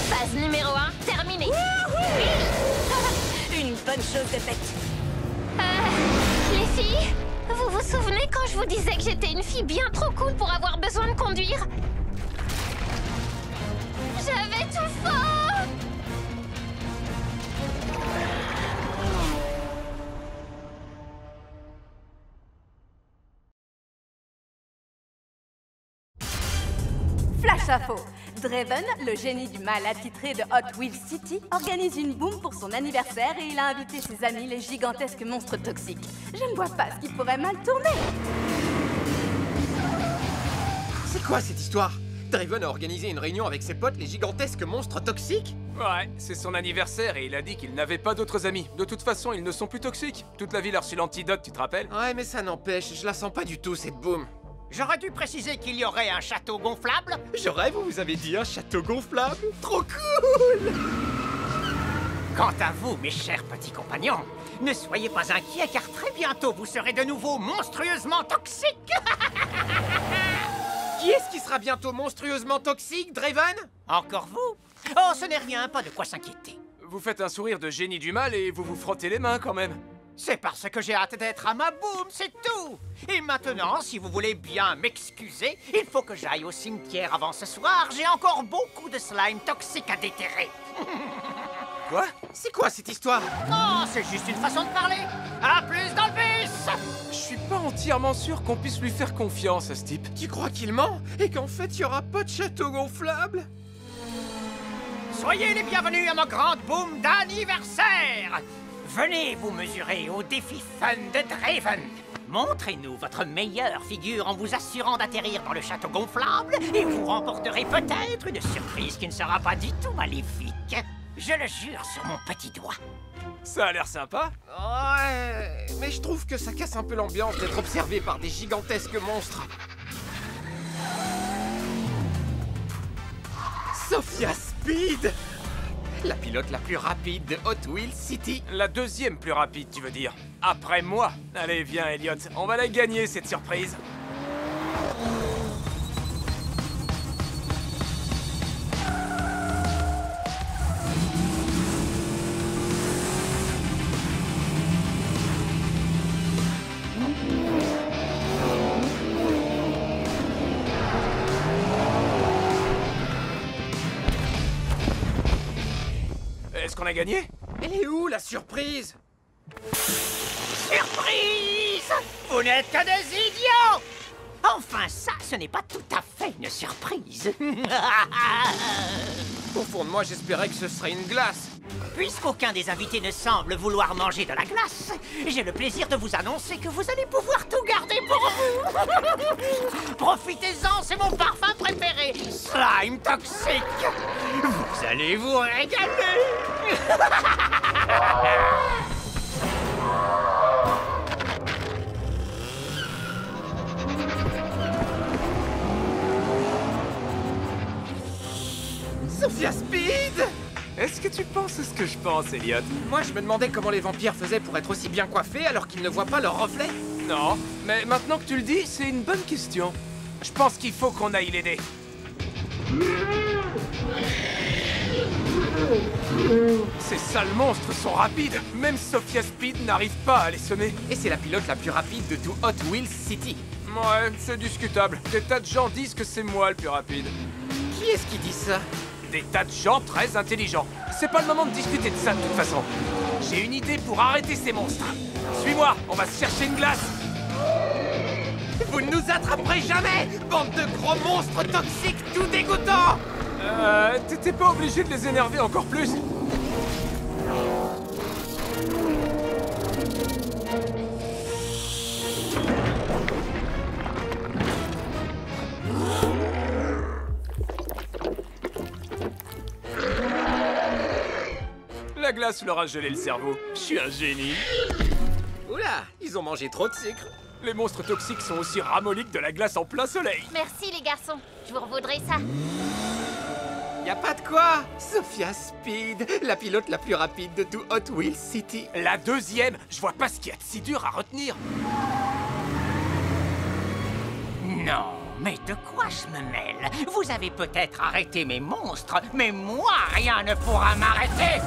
Phase numéro 1, terminée. Une bonne chose de faite. Les filles, vous vous souvenez quand je vous disais que j'étais une fille bien trop cool pour avoir besoin de conduire? J'avais tout faux! Flash info. Draven, le génie du mal attitré de Hot Wheels City, organise une boum pour son anniversaire et il a invité ses amis, les gigantesques monstres toxiques. Je ne vois pas ce qui pourrait mal tourner. C'est quoi cette histoire? Draven a organisé une réunion avec ses potes, les gigantesques monstres toxiques? Ouais, c'est son anniversaire et il a dit qu'il n'avait pas d'autres amis. De toute façon, ils ne sont plus toxiques. Toute la ville a reçu l'antidote, tu te rappelles? Ouais, mais ça n'empêche, je la sens pas du tout cette boum. J'aurais dû préciser qu'il y aurait un château gonflable. J'aurais, vous avez dit un château gonflable? Trop cool! Quant à vous, mes chers petits compagnons, ne soyez pas inquiets car très bientôt vous serez de nouveau monstrueusement toxiques. Qui est-ce qui sera bientôt monstrueusement toxique, Draven? Encore vous? Oh, ce n'est rien, pas de quoi s'inquiéter. Vous faites un sourire de génie du mal et vous vous frottez les mains quand même. C'est parce que j'ai hâte d'être à ma boum, c'est tout. Et maintenant, si vous voulez bien m'excuser, il faut que j'aille au cimetière avant ce soir. J'ai encore beaucoup de slime toxique à déterrer. Quoi? C'est quoi cette histoire? Oh, c'est juste une façon de parler. À plus dans le bus. Je suis pas entièrement sûr qu'on puisse lui faire confiance à ce type. Tu crois qu'il ment? Et qu'en fait, il y aura pas de château gonflable? Soyez les bienvenus à ma grande boum d'anniversaire. Venez vous mesurer au défi fun de Draven. Montrez-nous votre meilleure figure en vous assurant d'atterrir dans le château gonflable et vous remporterez peut-être une surprise qui ne sera pas du tout maléfique. Je le jure sur mon petit doigt. Ça a l'air sympa. Ouais, mais je trouve que ça casse un peu l'ambiance d'être observé par des gigantesques monstres. Sophia Speed! la pilote la plus rapide de Hot Wheels City. La deuxième plus rapide, tu veux dire? Après moi. Allez, viens, Elliot. On va la gagner, cette surprise. Est-ce qu'on a gagné? Elle est où, la surprise? Surprise! Vous n'êtes que des idiots! Enfin, ça, ce n'est pas tout à fait une surprise. Au fond de moi, j'espérais que ce serait une glace. Puisqu'aucun des invités ne semble vouloir manger de la glace, j'ai le plaisir de vous annoncer que vous allez pouvoir tout garder pour vous. Profitez-en, c'est mon parfum préféré, Slime Toxique. Vous allez vous régaler. Sophia Speed! Est-ce que tu penses ce que je pense, Elliot? Moi, je me demandais comment les vampires faisaient pour être aussi bien coiffés alors qu'ils ne voient pas leur reflet. Non, mais maintenant que tu le dis, c'est une bonne question. Je pense qu'il faut qu'on aille l'aider. Ces sales monstres sont rapides. Même Sophia Speed n'arrive pas à les semer. Et c'est la pilote la plus rapide de tout Hot Wheels City. Ouais, c'est discutable. Des tas de gens disent que c'est moi le plus rapide. Qui est-ce qui dit ça? Des tas de gens très intelligents. C'est pas le moment de discuter de ça de toute façon. J'ai une idée pour arrêter ces monstres. Suis-moi, on va se chercher une glace. Vous ne nous attraperez jamais, bande de gros monstres toxiques tout dégoûtants. T'étais pas obligé de les énerver encore plus? La glace leur a gelé le cerveau. Je suis un génie. Oula, ils ont mangé trop de sucre. Les monstres toxiques sont aussi ramollis que de la glace en plein soleil. Merci les garçons, je vous revaudrai ça. Y a pas de quoi. Sophia Speed, la pilote la plus rapide de tout Hot Wheels City. La deuxième, je vois pas ce qu'il y a de si dur à retenir. Non, mais de quoi je me mêle? Vous avez peut-être arrêté mes monstres, mais moi, rien ne pourra m'arrêter.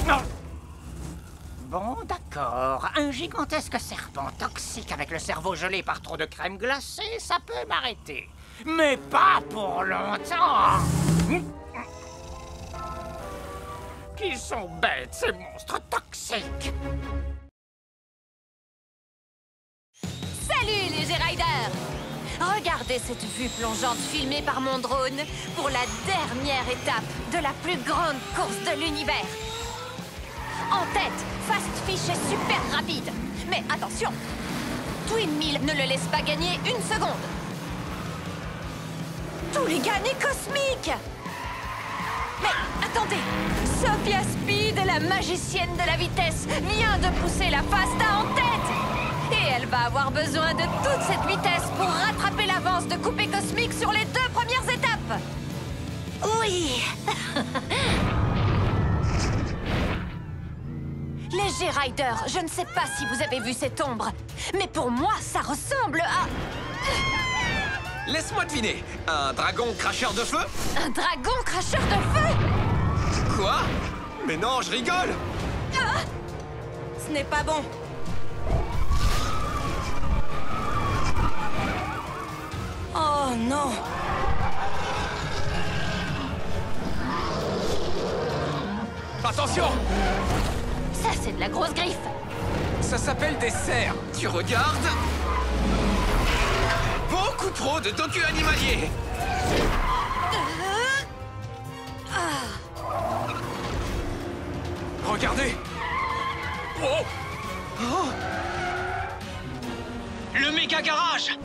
Non. Bon, d'accord. Un gigantesque serpent toxique avec le cerveau gelé par trop de crème glacée, ça peut m'arrêter. Mais pas pour longtemps. Qu'ils sont bêtes, ces monstres toxiques. Salut les G-Riders! Regardez cette vue plongeante filmée par mon drone pour la dernière étape de la plus grande course de l'univers. En tête, Fast Fish est super rapide. Mais attention, Twin Mill ne le laisse pas gagner une seconde. Touligane est cosmique! Mais attendez, Sophia Speed, la magicienne de la vitesse, vient de pousser la Fasta en tête! Et elle va avoir besoin de toute cette vitesse pour rattraper l'avance de Coupé Cosmique sur les 2 premières étapes! Oui! Les G-Riders, je ne sais pas si vous avez vu cette ombre, mais pour moi, ça ressemble à... Laisse-moi deviner, un dragon cracheur de feu? Un dragon cracheur de feu? Quoi? Mais non, je rigole! Ah! Ce n'est pas bon. Oh non! Attention! Ça, c'est de la grosse griffe. Ça s'appelle des cerfs. Tu regardes? Beaucoup trop de docu animaliers. Regardez! Oh! Oh! Le méga garage!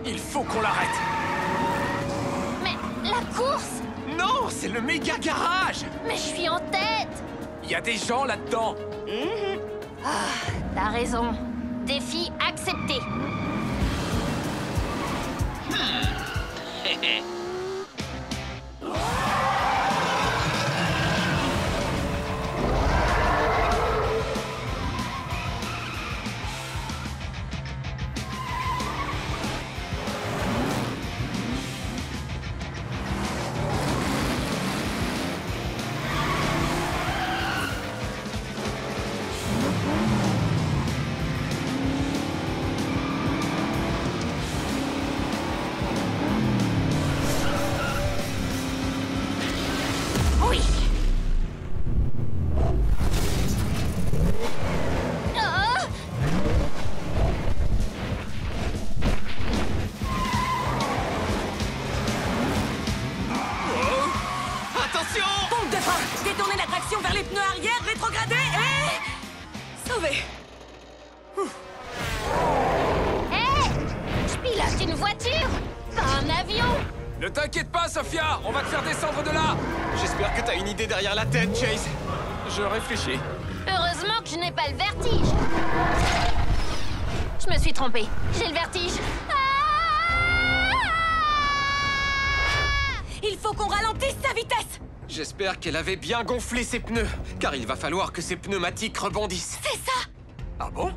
Il faut qu'on l'arrête! Mais la course? Non, c'est le méga garage! Mais je suis en tête! Il y a des gens là-dedans! Ah, t'as raison. Défi accepté. Détournez l'attraction vers les pneus arrière, rétrogradez et... Sauvé. Hé, je pilote une voiture, pas un avion. Ne t'inquiète pas, Sophia, on va te faire descendre de là. J'espère que t'as une idée derrière la tête, Chase. Je réfléchis. Heureusement que je n'ai pas le vertige. Je me suis trompée, j'ai le vertige. Il faut qu'on ralentisse sa vitesse. J'espère qu'elle avait bien gonflé ses pneus, car il va falloir que ses pneumatiques rebondissent. C'est ça. Ah bon?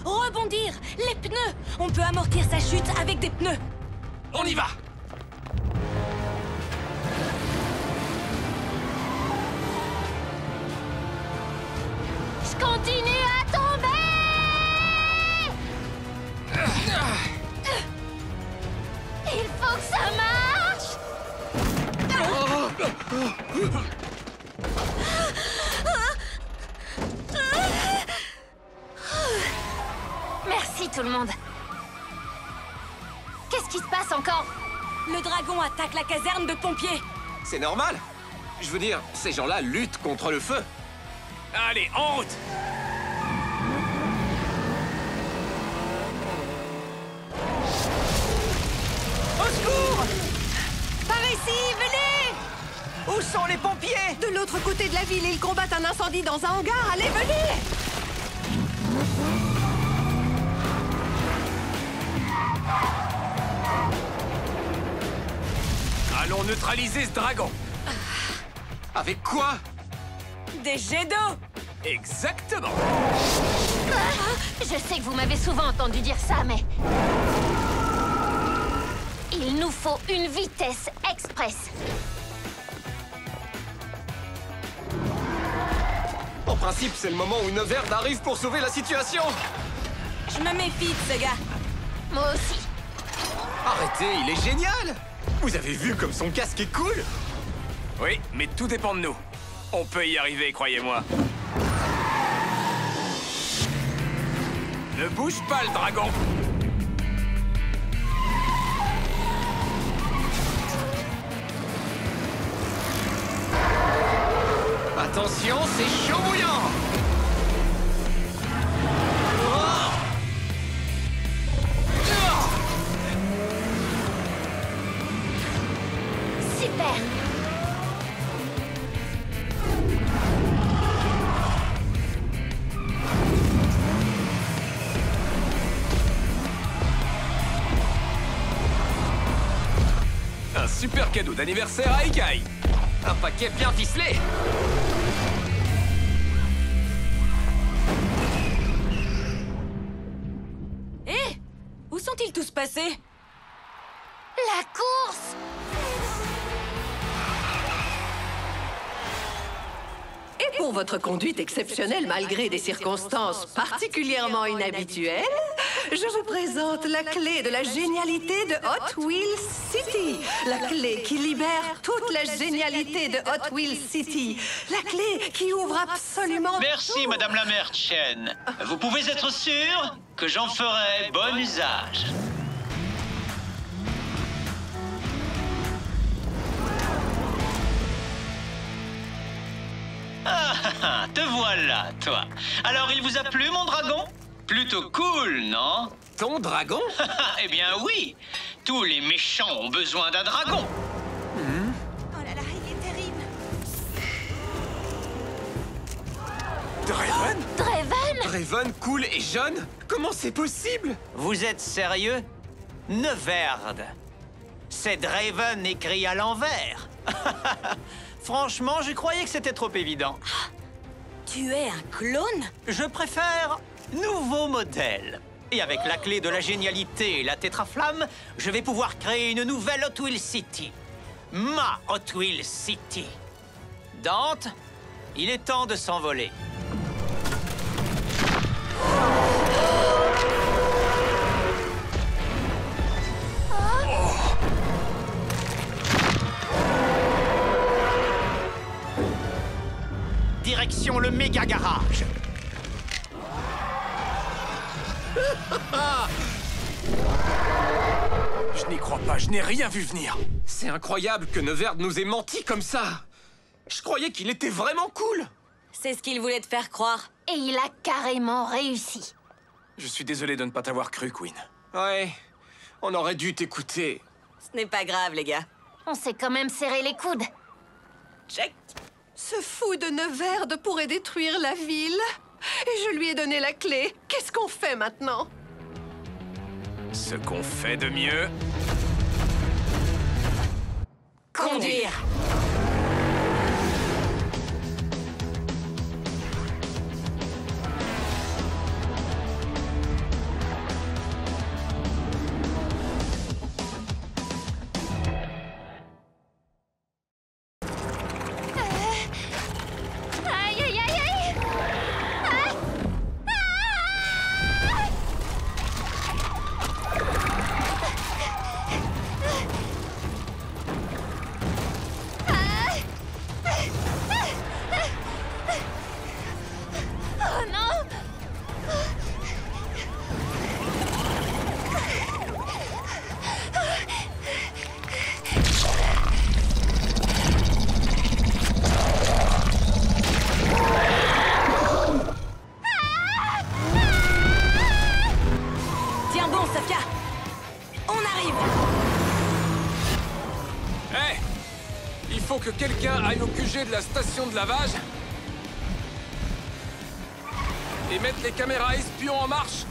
Rebondir, les pneus. On peut amortir sa chute avec des pneus. On y va. Je continue à tomber. Il faut que ça marche. Merci tout le monde. Qu'est-ce qui se passe encore? Le dragon attaque la caserne de pompiers. C'est normal. Je veux dire, ces gens-là luttent contre le feu. Allez, en route. Au secours! Par ici, venez! Où sont les pompiers? De l'autre côté de la ville, ils combattent un incendie dans un hangar. Allez, venez! Allons neutraliser ce dragon. Avec quoi? Des jets d'eau. Exactement. Je sais que vous m'avez souvent entendu dire ça, mais... Il nous faut une vitesse express. En principe, c'est le moment où Neverd arrive pour sauver la situation. Je me méfie de ce gars. Moi aussi. Arrêtez, il est génial. Vous avez vu comme son casque est cool? Oui, mais tout dépend de nous. On peut y arriver, croyez-moi. Ne bouge pas, le dragon. Attention, c'est chaud bouillant. Super. Un super cadeau d'anniversaire à Ikai. Un paquet bien ficelé. Hé! Où sont-ils tous passés? La course! Et pour votre conduite exceptionnelle malgré des circonstances particulièrement inhabituelles, je vous présente la clé de la génialité de Hot Wheels City. La clé qui libère toute la génialité de Hot Wheels City. La clé qui ouvre absolument Merci, tout. Madame la maire Chen. Vous pouvez être sûre que j'en ferai bon usage. Ah, te voilà, toi. Alors, il vous a plu, mon dragon? Plutôt cool, non? Ton dragon? Eh bien, oui. Tous les méchants ont besoin d'un dragon. Oh là là, il est terrible. Draven? Draven? Draven cool et jeune? Comment c'est possible? Vous êtes sérieux? Neverd. C'est Draven écrit à l'envers. Franchement, je croyais que c'était trop évident. Tu es un clone? Je préfère nouveau modèle. Et avec la clé de la génialité et la tétraflamme, je vais pouvoir créer une nouvelle Hot Wheels City. Ma Hot Wheels City. Dante, il est temps de s'envoler. Direction le méga garage. Je n'y crois pas, je n'ai rien vu venir. C'est incroyable que Neverd nous ait menti comme ça. Je croyais qu'il était vraiment cool. C'est ce qu'il voulait te faire croire. Et il a carrément réussi. Je suis désolé de ne pas t'avoir cru, Queen. Ouais, on aurait dû t'écouter. Ce n'est pas grave, les gars. On s'est quand même serré les coudes. Check. Ce fou de Neverd pourrait détruire la ville. Et je lui ai donné la clé. Qu'est-ce qu'on fait maintenant? Ce qu'on fait de mieux... Conduire. Aïe, aïe, aïe, aïe! Ah! Oh non! Tiens bon, Safia. On arrive. Hé! Il faut que quelqu'un aille au QG de la station de lavage et mettre les caméras espions en marche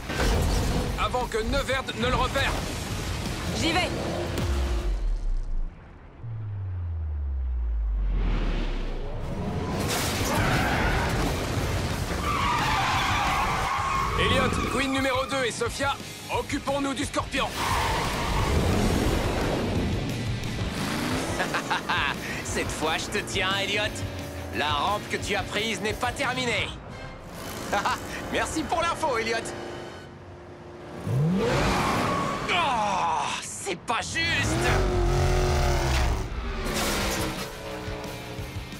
avant que Neverd ne le repère. J'y vais. Elliot, Queen numéro 2 et Sophia, occupons-nous du Scorpion. Cette fois, je te tiens, Elliot. La rampe que tu as prise n'est pas terminée. Merci pour l'info, Elliot. Oh, c'est pas juste.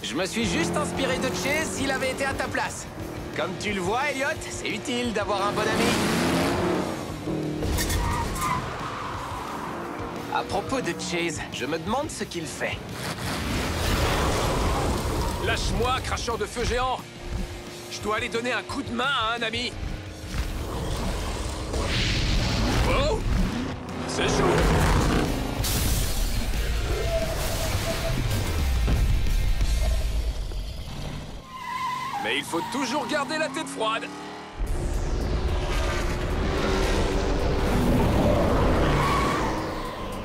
Je me suis juste inspiré de Chase s'il avait été à ta place. Comme tu le vois, Elliot, c'est utile d'avoir un bon ami. À propos de Chase, je me demande ce qu'il fait. Lâche-moi, cracheur de feu géant. Je dois aller donner un coup de main à un ami. Oh! C'est chaud! Mais il faut toujours garder la tête froide.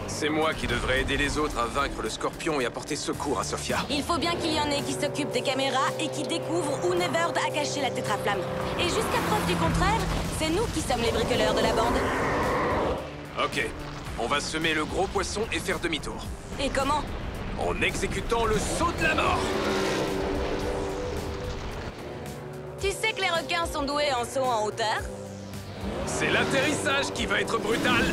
C'est moi qui devrais aider les autres à vaincre le Scorpion et apporter secours à Sophia. Il faut bien qu'il y en ait qui s'occupent des caméras et qui découvrent où Neverd a caché la tétraflamme. Et jusqu'à preuve du contraire, c'est nous qui sommes les bricoleurs de la bande. Ok, on va semer le gros poisson et faire demi-tour. Et comment? En exécutant le saut de la mort. Tu sais que les requins sont doués en saut en hauteur? C'est l'atterrissage qui va être brutal.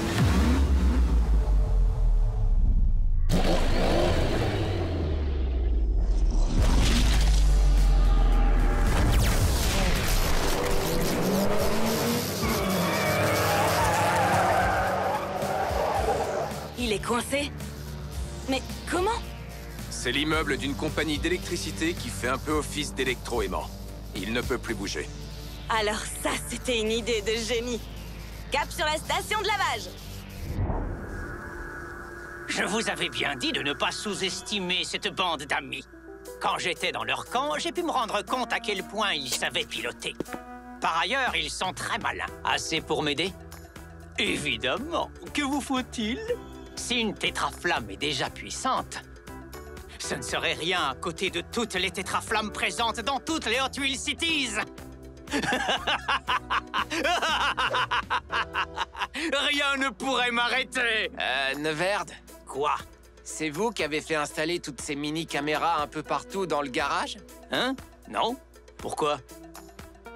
Il est coincé? Mais comment? C'est l'immeuble d'une compagnie d'électricité qui fait un peu office d'électro-aimant. Il ne peut plus bouger. Alors ça, c'était une idée de génie. Cap sur la station de lavage. Je vous avais bien dit de ne pas sous-estimer cette bande d'amis. Quand j'étais dans leur camp, j'ai pu me rendre compte à quel point ils savaient piloter. Par ailleurs, ils sont très malins. Assez pour m'aider? Évidemment. Que vous faut-il? Si une tétraflamme est déjà puissante, ce ne serait rien à côté de toutes les tétraflammes présentes dans toutes les Hot Wheels Cities. Rien ne pourrait m'arrêter. Neverd? Quoi? C'est vous qui avez fait installer toutes ces mini-caméras un peu partout dans le garage? Hein? Non? Pourquoi?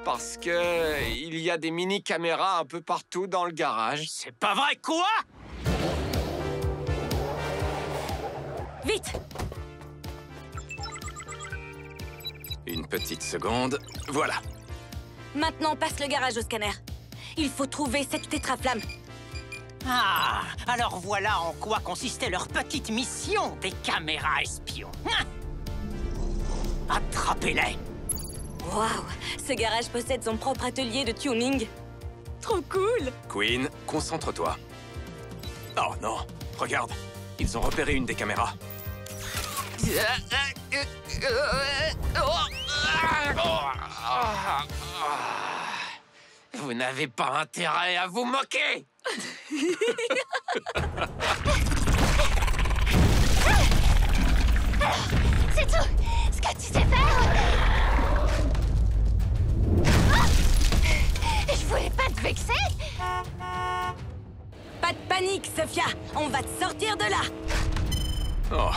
Parce que il y a des mini-caméras un peu partout dans le garage. C'est pas vrai, quoi? Vite! Une petite seconde. Voilà. Maintenant, passe le garage au scanner. Il faut trouver cette tétraflamme. Ah, alors voilà en quoi consistait leur petite mission des caméras espions. Attrapez-les! Waouh! Ce garage possède son propre atelier de tuning. Trop cool! Queen, concentre-toi. Oh non, regarde. Ils ont repéré une des caméras. Vous n'avez pas intérêt à vous moquer. C'est tout ce que tu sais faire. Je voulais pas te vexer. Pas de panique, Sophia. On va te sortir de là. Oh,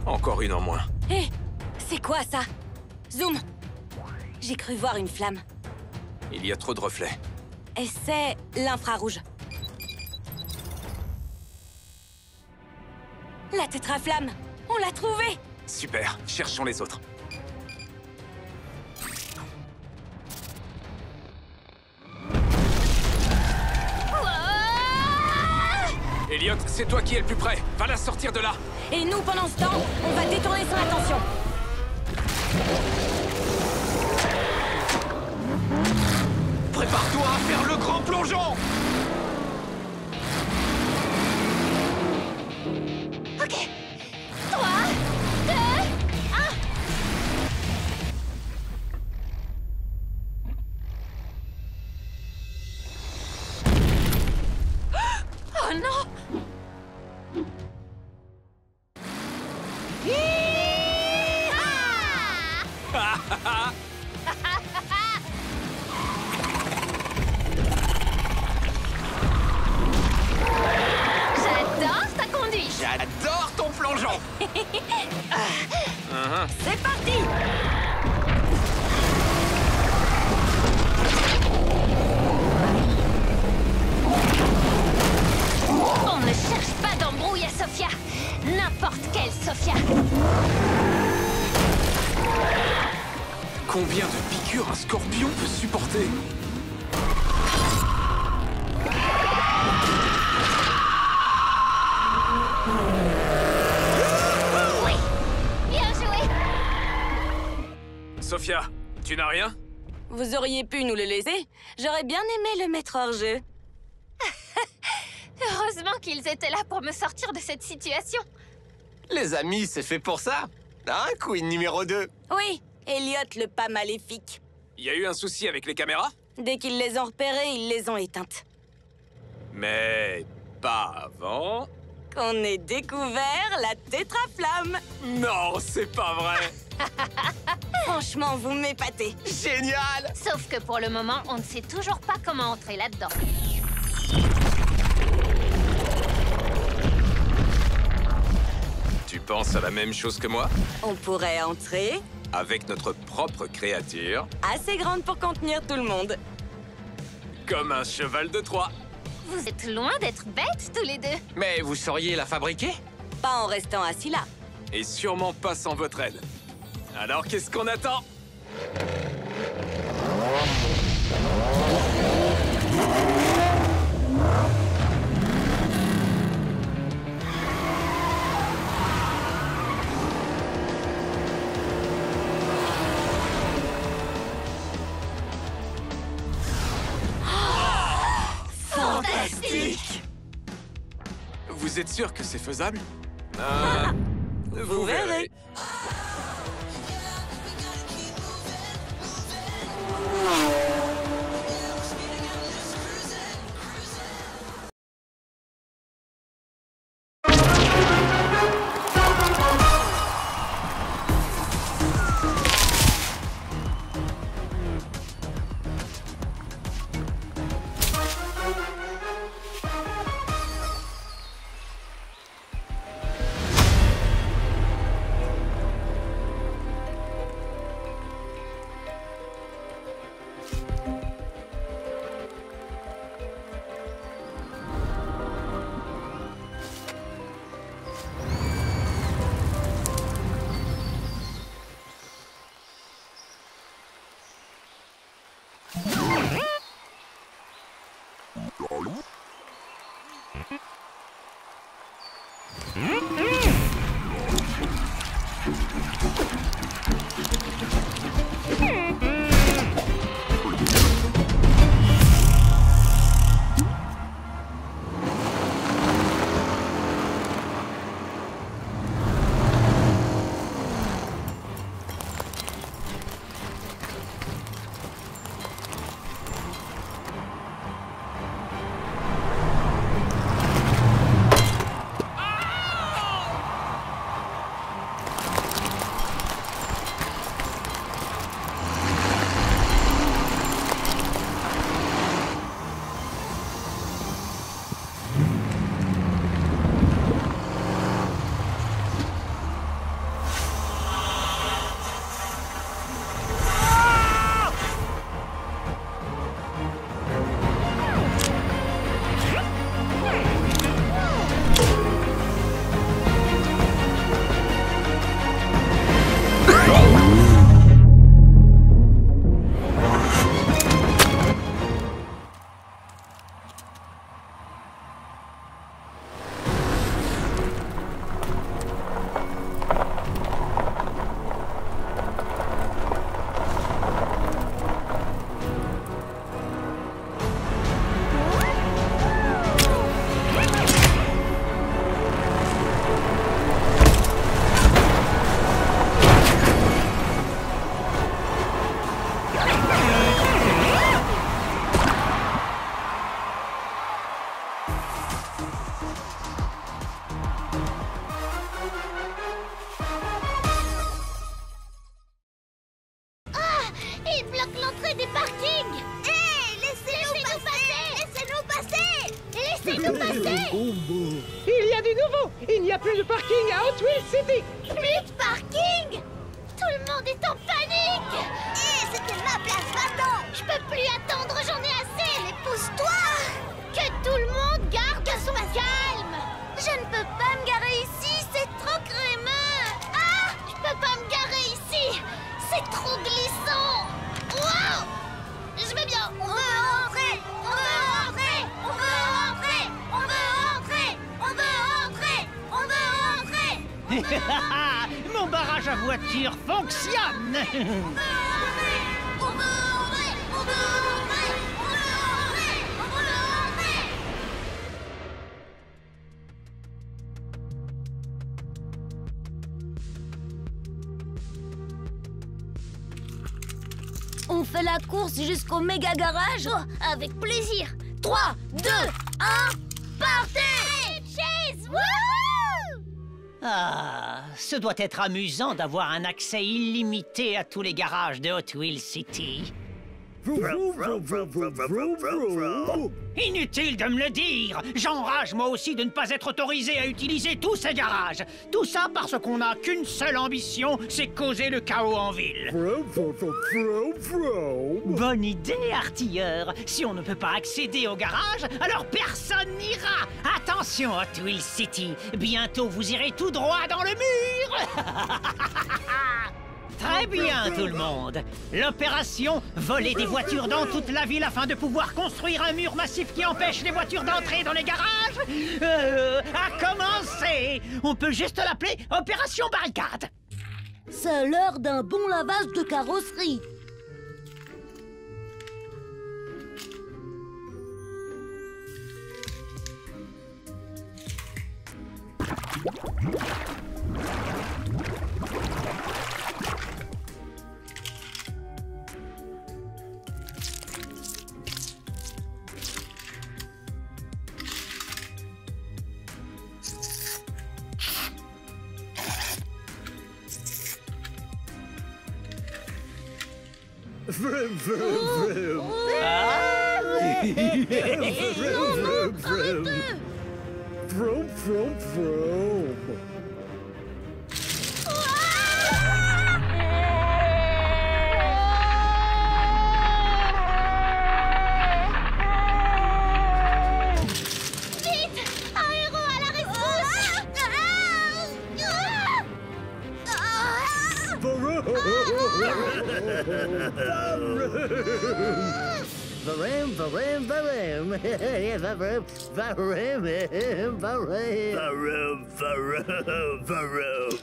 encore une en moins. Hé, c'est quoi ça? Zoom. J'ai cru voir une flamme. Il y a trop de reflets. Et c'est l'infrarouge. La tétraflamme. On l'a trouvée. Super, cherchons les autres. Elliot, c'est toi qui es le plus près. Va la sortir de là. Et nous, pendant ce temps, on va détourner son attention. Prépare-toi à faire le grand plongeon! Ok. 3, 2, 1. Oh non! J'adore ta conduite. J'adore ton plongeon! C'est parti! On ne cherche pas d'embrouille à Sophia. N'importe quelle Sophia. Combien de piqûres un scorpion peut supporter? Oui. Bien joué. Sophia, tu n'as rien? Vous auriez pu nous le laisser. J'aurais bien aimé le mettre hors jeu. Heureusement qu'ils étaient là pour me sortir de cette situation. Les amis, c'est fait pour ça. Hein, Queen numéro 2? Oui, Elliot le pas maléfique. Il y a eu un souci avec les caméras? Dès qu'ils les ont repérées, ils les ont éteintes. Mais pas avant. Qu'on ait découvert la tétraflamme. Non, c'est pas vrai. Franchement, vous m'épatez. Génial! Sauf que pour le moment, on ne sait toujours pas comment entrer là-dedans. Tu penses à la même chose que moi? On pourrait entrer, Avec notre propre créature, assez grande pour contenir tout le monde. comme un cheval de Troie. Vous êtes loin d'être bêtes tous les deux. Mais vous sauriez la fabriquer? Pas en restant assis là. Et sûrement pas sans votre aide. Alors qu'est-ce qu'on attend? Fantastique! Vous êtes sûr que c'est faisable? Vous verrez. Il bloque l'entrée des parkings. Hé, laissez-nous passer. Laissez-nous passer. Il y a du nouveau. Il n'y a plus de parking à Hot Wheels City. Plus de parking. Tout le monde est en panique. Hé, c'était ma place maintenant. Je peux plus attendre, j'en ai assez. Mais pousse-toi. Que tout le monde garde son calme. Je ne peux pas me garer ici, c'est trop crémeux. Ah, je peux pas me garer ici. C'est trop glissant. Wow. Je vais bien. On veut rentrer. On veut rentrer. On veut rentrer. On veut rentrer. On veut rentrer. On veut rentrer. Mon barrage à voiture fonctionne. On fait la course jusqu'au méga garage? Oh, avec plaisir. 3, 2, 1, partez! Hey, Chase! Wouhou! Ah, ce doit être amusant d'avoir un accès illimité à tous les garages de Hot Wheels City. Inutile de me le dire. J'enrage moi aussi de ne pas être autorisé à utiliser tous ces garages. Tout ça parce qu'on n'a qu'une seule ambition, c'est causer le chaos en ville. Bonne idée, artilleur. Si on ne peut pas accéder au garage, alors personne n'ira. Attention, Hot Wheels City. Bientôt, vous irez tout droit dans le mur. Très bien, tout le monde. L'opération « Voler des voitures dans toute la ville afin de pouvoir construire un mur massif qui empêche les voitures d'entrer dans les garages » a commencé. On peut juste l'appeler « Opération Barricade ». C'est l'heure d'un bon lavage de carrosserie. Vroom, vroom, vroom. Ah. Non, non, arrêtez. Vroom, vroom, vroom. Vite, un héros à la rescousse.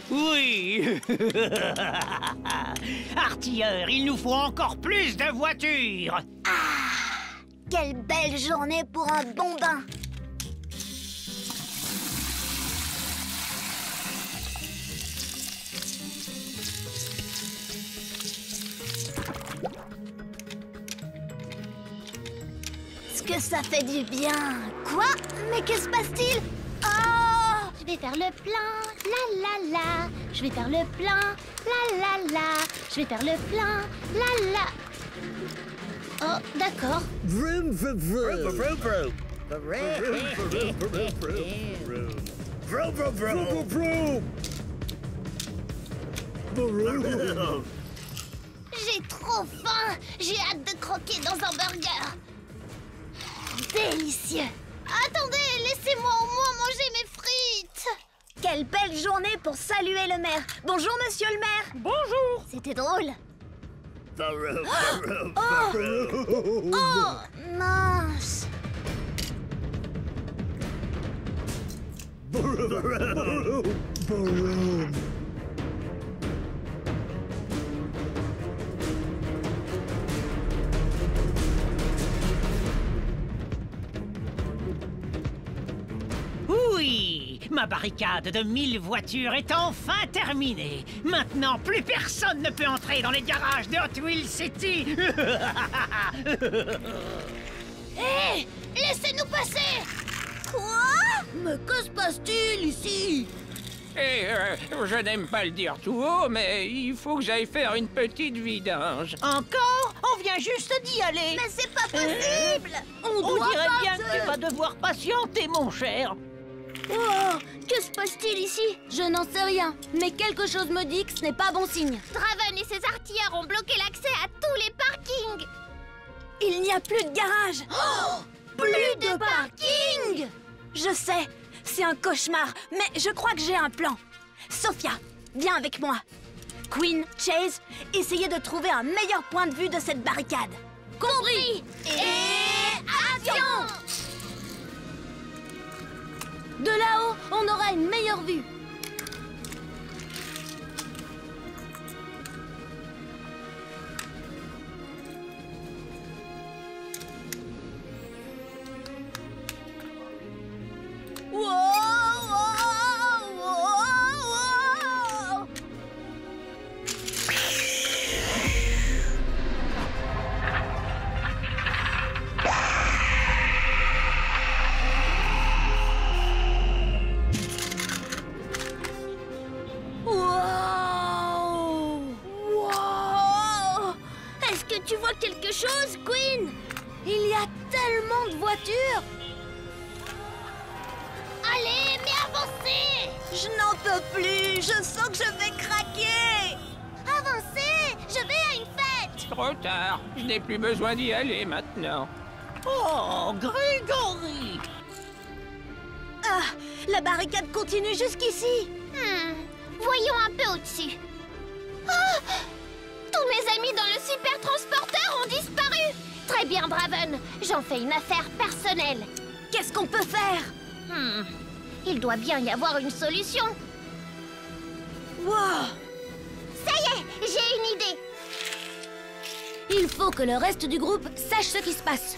Oui. Artilleur, il nous faut encore plus de voitures. Quelle belle journée pour un bon bain! Est-ce que ça fait du bien? Quoi? Mais que se passe-t-il? Oh! Je vais faire le plein, la la la. Je vais faire le plein, la la la. Je vais faire le plein, la la. Oh, d'accord. Vroom, vroom, vroom. Vroom, vroom, vroom. Vroom, vroom, vroom. J'ai trop faim. J'ai hâte de croquer dans un burger. Délicieux. Attendez, laissez-moi au moins manger mes frites. Quelle belle journée pour saluer le maire. Bonjour, monsieur le maire. Bonjour. C'était drôle. Oh, mince. Oui, ma barricade de 1000 voitures est enfin terminée. Maintenant, plus personne ne peut entrer dans les garages de Hot Wheels City. Hé, laissez-nous passer. Quoi? Mais que se passe-t-il ici? Je n'aime pas le dire tout haut, mais il faut que j'aille faire une petite vidange. Encore? On vient juste d'y aller. Mais c'est pas possible. On dirait bien que tu vas devoir patienter, mon cher. Oh, que se passe-t-il ici? Je n'en sais rien, mais quelque chose me dit que ce n'est pas bon signe. Draven et ses artilleurs ont bloqué l'accès à tous les parkings. Il n'y a plus de garage. Oh, plus de parking. Je sais, c'est un cauchemar, mais je crois que j'ai un plan. Sophia, viens avec moi. Queen, Chase, essayez de trouver un meilleur point de vue de cette barricade. Compris. Et action! De là-haut, on aura une meilleure vue. Tu vois quelque chose, Queen? Il y a tellement de voitures. Allez, mais avancez! Je n'en peux plus. Je sens que je vais craquer. Avancez! Je vais à une fête! Trop tard. Je n'ai plus besoin d'y aller maintenant. Oh, Grégory! Ah, la barricade continue jusqu'ici. Voyons un peu au-dessus. Oh! Tous mes amis dans le super transporteur ont disparu. Très bien, Draven. J'en fais une affaire personnelle. Qu'est-ce qu'on peut faire? Il doit bien y avoir une solution. Wow! Ça y est, j'ai une idée. Il faut que le reste du groupe sache ce qui se passe.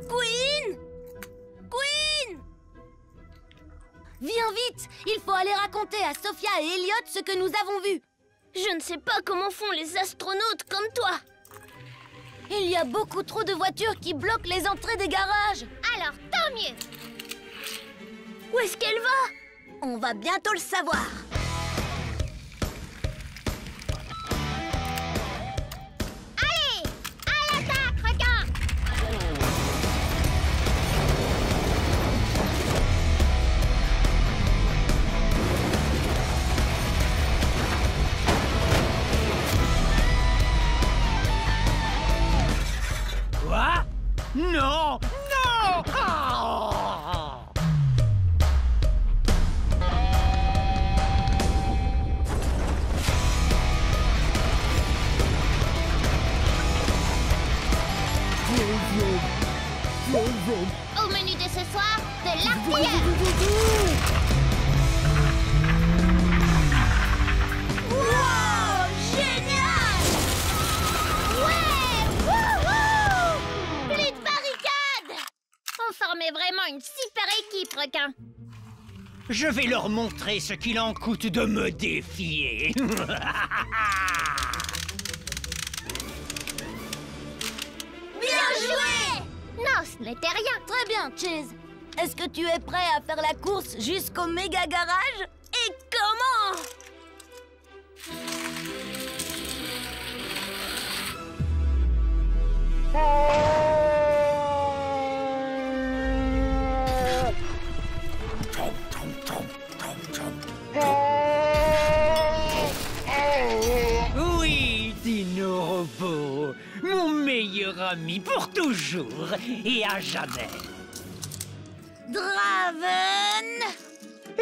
Queen! Queen! Viens vite! Il faut aller raconter à Sophia et Elliot ce que nous avons vu. Je ne sais pas comment font les astronautes comme toi. Il y a beaucoup trop de voitures qui bloquent les entrées des garages. Alors, tant mieux. Où est-ce qu'elle va? On va bientôt le savoir. Allez, à l'attaque, regarde. Quoi? Non! Non! Oh! Je vais leur montrer ce qu'il en coûte de me défier. Bien joué! Non, ce n'était rien. Très bien, Chase. Est-ce que tu es prêt à faire la course jusqu'au méga garage? Et comment? Oui, Dino Robot, mon meilleur ami pour toujours et à jamais. Draven!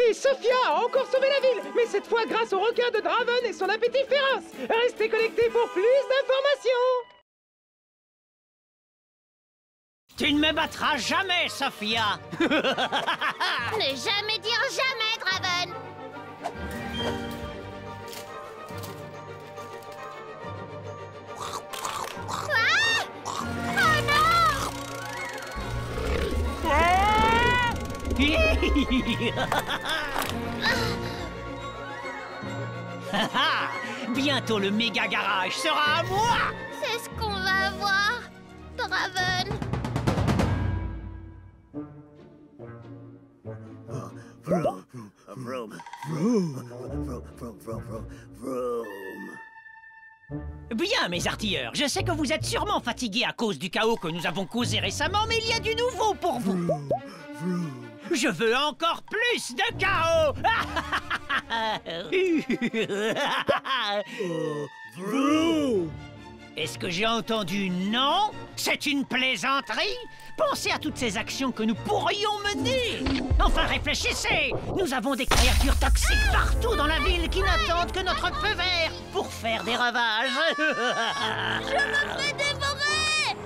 Et Sophia a encore sauvé la ville, mais cette fois grâce au requin de Draven et son appétit féroce. Restez connectés pour plus d'informations. Tu ne me battras jamais, Sophia. Ne jamais dire jamais, Draven. Bientôt le méga garage sera à moi. C'est ce qu'on va avoir, Draven. Bien, mes artilleurs, je sais que vous êtes sûrement fatigués à cause du chaos que nous avons causé récemment, mais il y a du nouveau pour vous. Je veux encore plus de chaos. Est-ce que j'ai entendu non? C'est une plaisanterie? Pensez à toutes ces actions que nous pourrions mener. Enfin, réfléchissez. Nous avons des créatures toxiques partout dans la ville qui n'attendent que notre feu vert pour faire des ravages. Je me fais dévorer.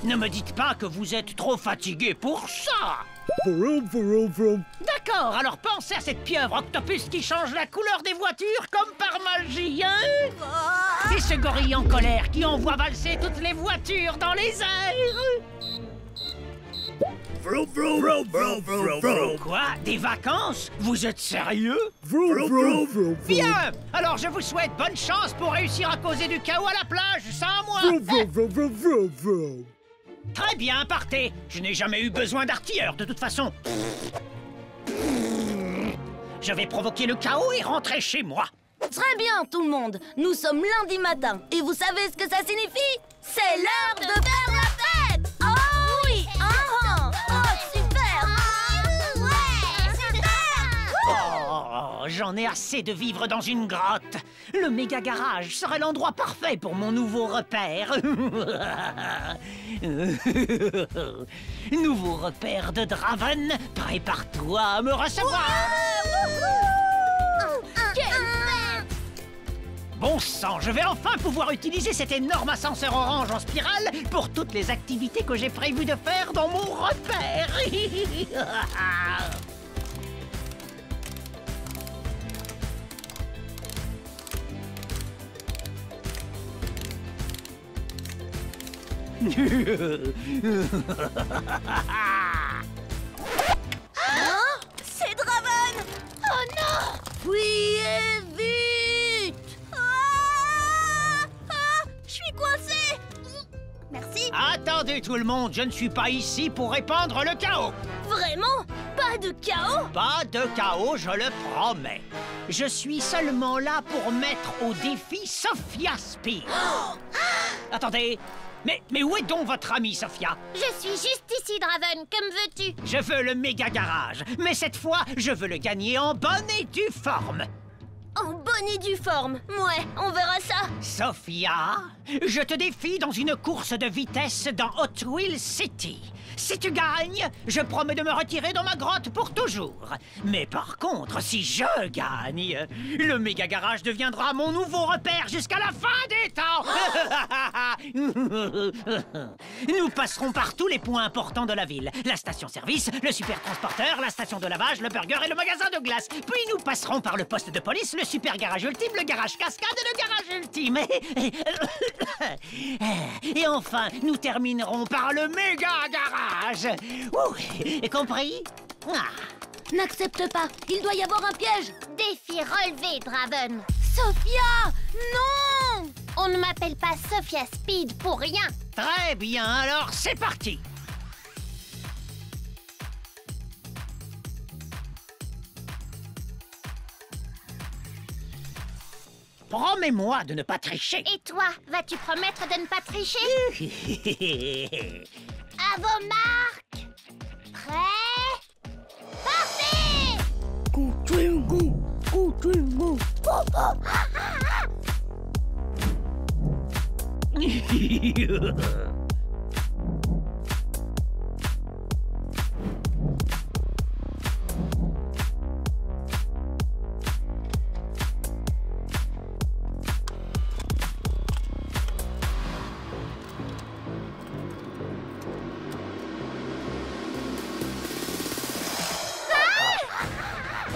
Ne me dites pas que vous êtes trop fatigué pour ça. D'accord, alors pensez à cette pieuvre octopus qui change la couleur des voitures comme par magie, hein? Et ce gorille en colère qui envoie valser toutes les voitures dans les airs. Quoi? Des vacances? Vous êtes sérieux? Bien! Alors je vous souhaite bonne chance pour réussir à causer du chaos à la plage sans moi! Très bien, partez! Je n'ai jamais eu besoin d'artilleurs, de toute façon. Je vais provoquer le chaos et rentrer chez moi. Très bien, tout le monde. Nous sommes lundi matin. Et vous savez ce que ça signifie? C'est l'heure de faire la fête! Oh oui! Oh, super! Ouais, super! Oh, j'en ai assez de vivre dans une grotte. Le méga garage serait l'endroit parfait pour mon nouveau repère. Nouveau repère de Draven, prépare-toi à me recevoir. Bon sang, je vais enfin pouvoir utiliser cet énorme ascenseur orange en spirale pour toutes les activités que j'ai prévu de faire dans mon repère. Hein? C'est Draven! Oh non! Fuyez vite! Je suis coincée. Merci. Attendez tout le monde, je ne suis pas ici pour répandre le chaos. Vraiment? Pas de chaos? Pas de chaos, je le promets. Je suis seulement là pour mettre au défi Sophia Speed. Attendez, mais où est donc votre amie, Sophia? Je suis juste ici, Draven. Comme veux-tu? Je veux le méga garage, mais cette fois, je veux le gagner en bonne et due forme. En bonne et due forme. Ouais, on verra ça. Sophia, je te défie dans une course de vitesse dans Hot Wheels City. Si tu gagnes, je promets de me retirer dans ma grotte pour toujours. Mais par contre, si je gagne, le méga garage deviendra mon nouveau repère jusqu'à la fin des temps. Nous passerons par tous les points importants de la ville. La station-service, le super transporteur, la station de lavage, le burger et le magasin de glace. Puis nous passerons par le poste de police, le super garage ultime, le garage cascade et le garage ultime. Et enfin, nous terminerons par le méga garage. Ouh, compris? N'accepte pas. Il doit y avoir un piège. Défi relevé, Draven. Sophia! Non! On ne m'appelle pas Sophia Speed pour rien. Très bien, alors c'est parti. Promets-moi de ne pas tricher. Et toi, vas-tu promettre de ne pas tricher? À vos marques. Prêts? Partez!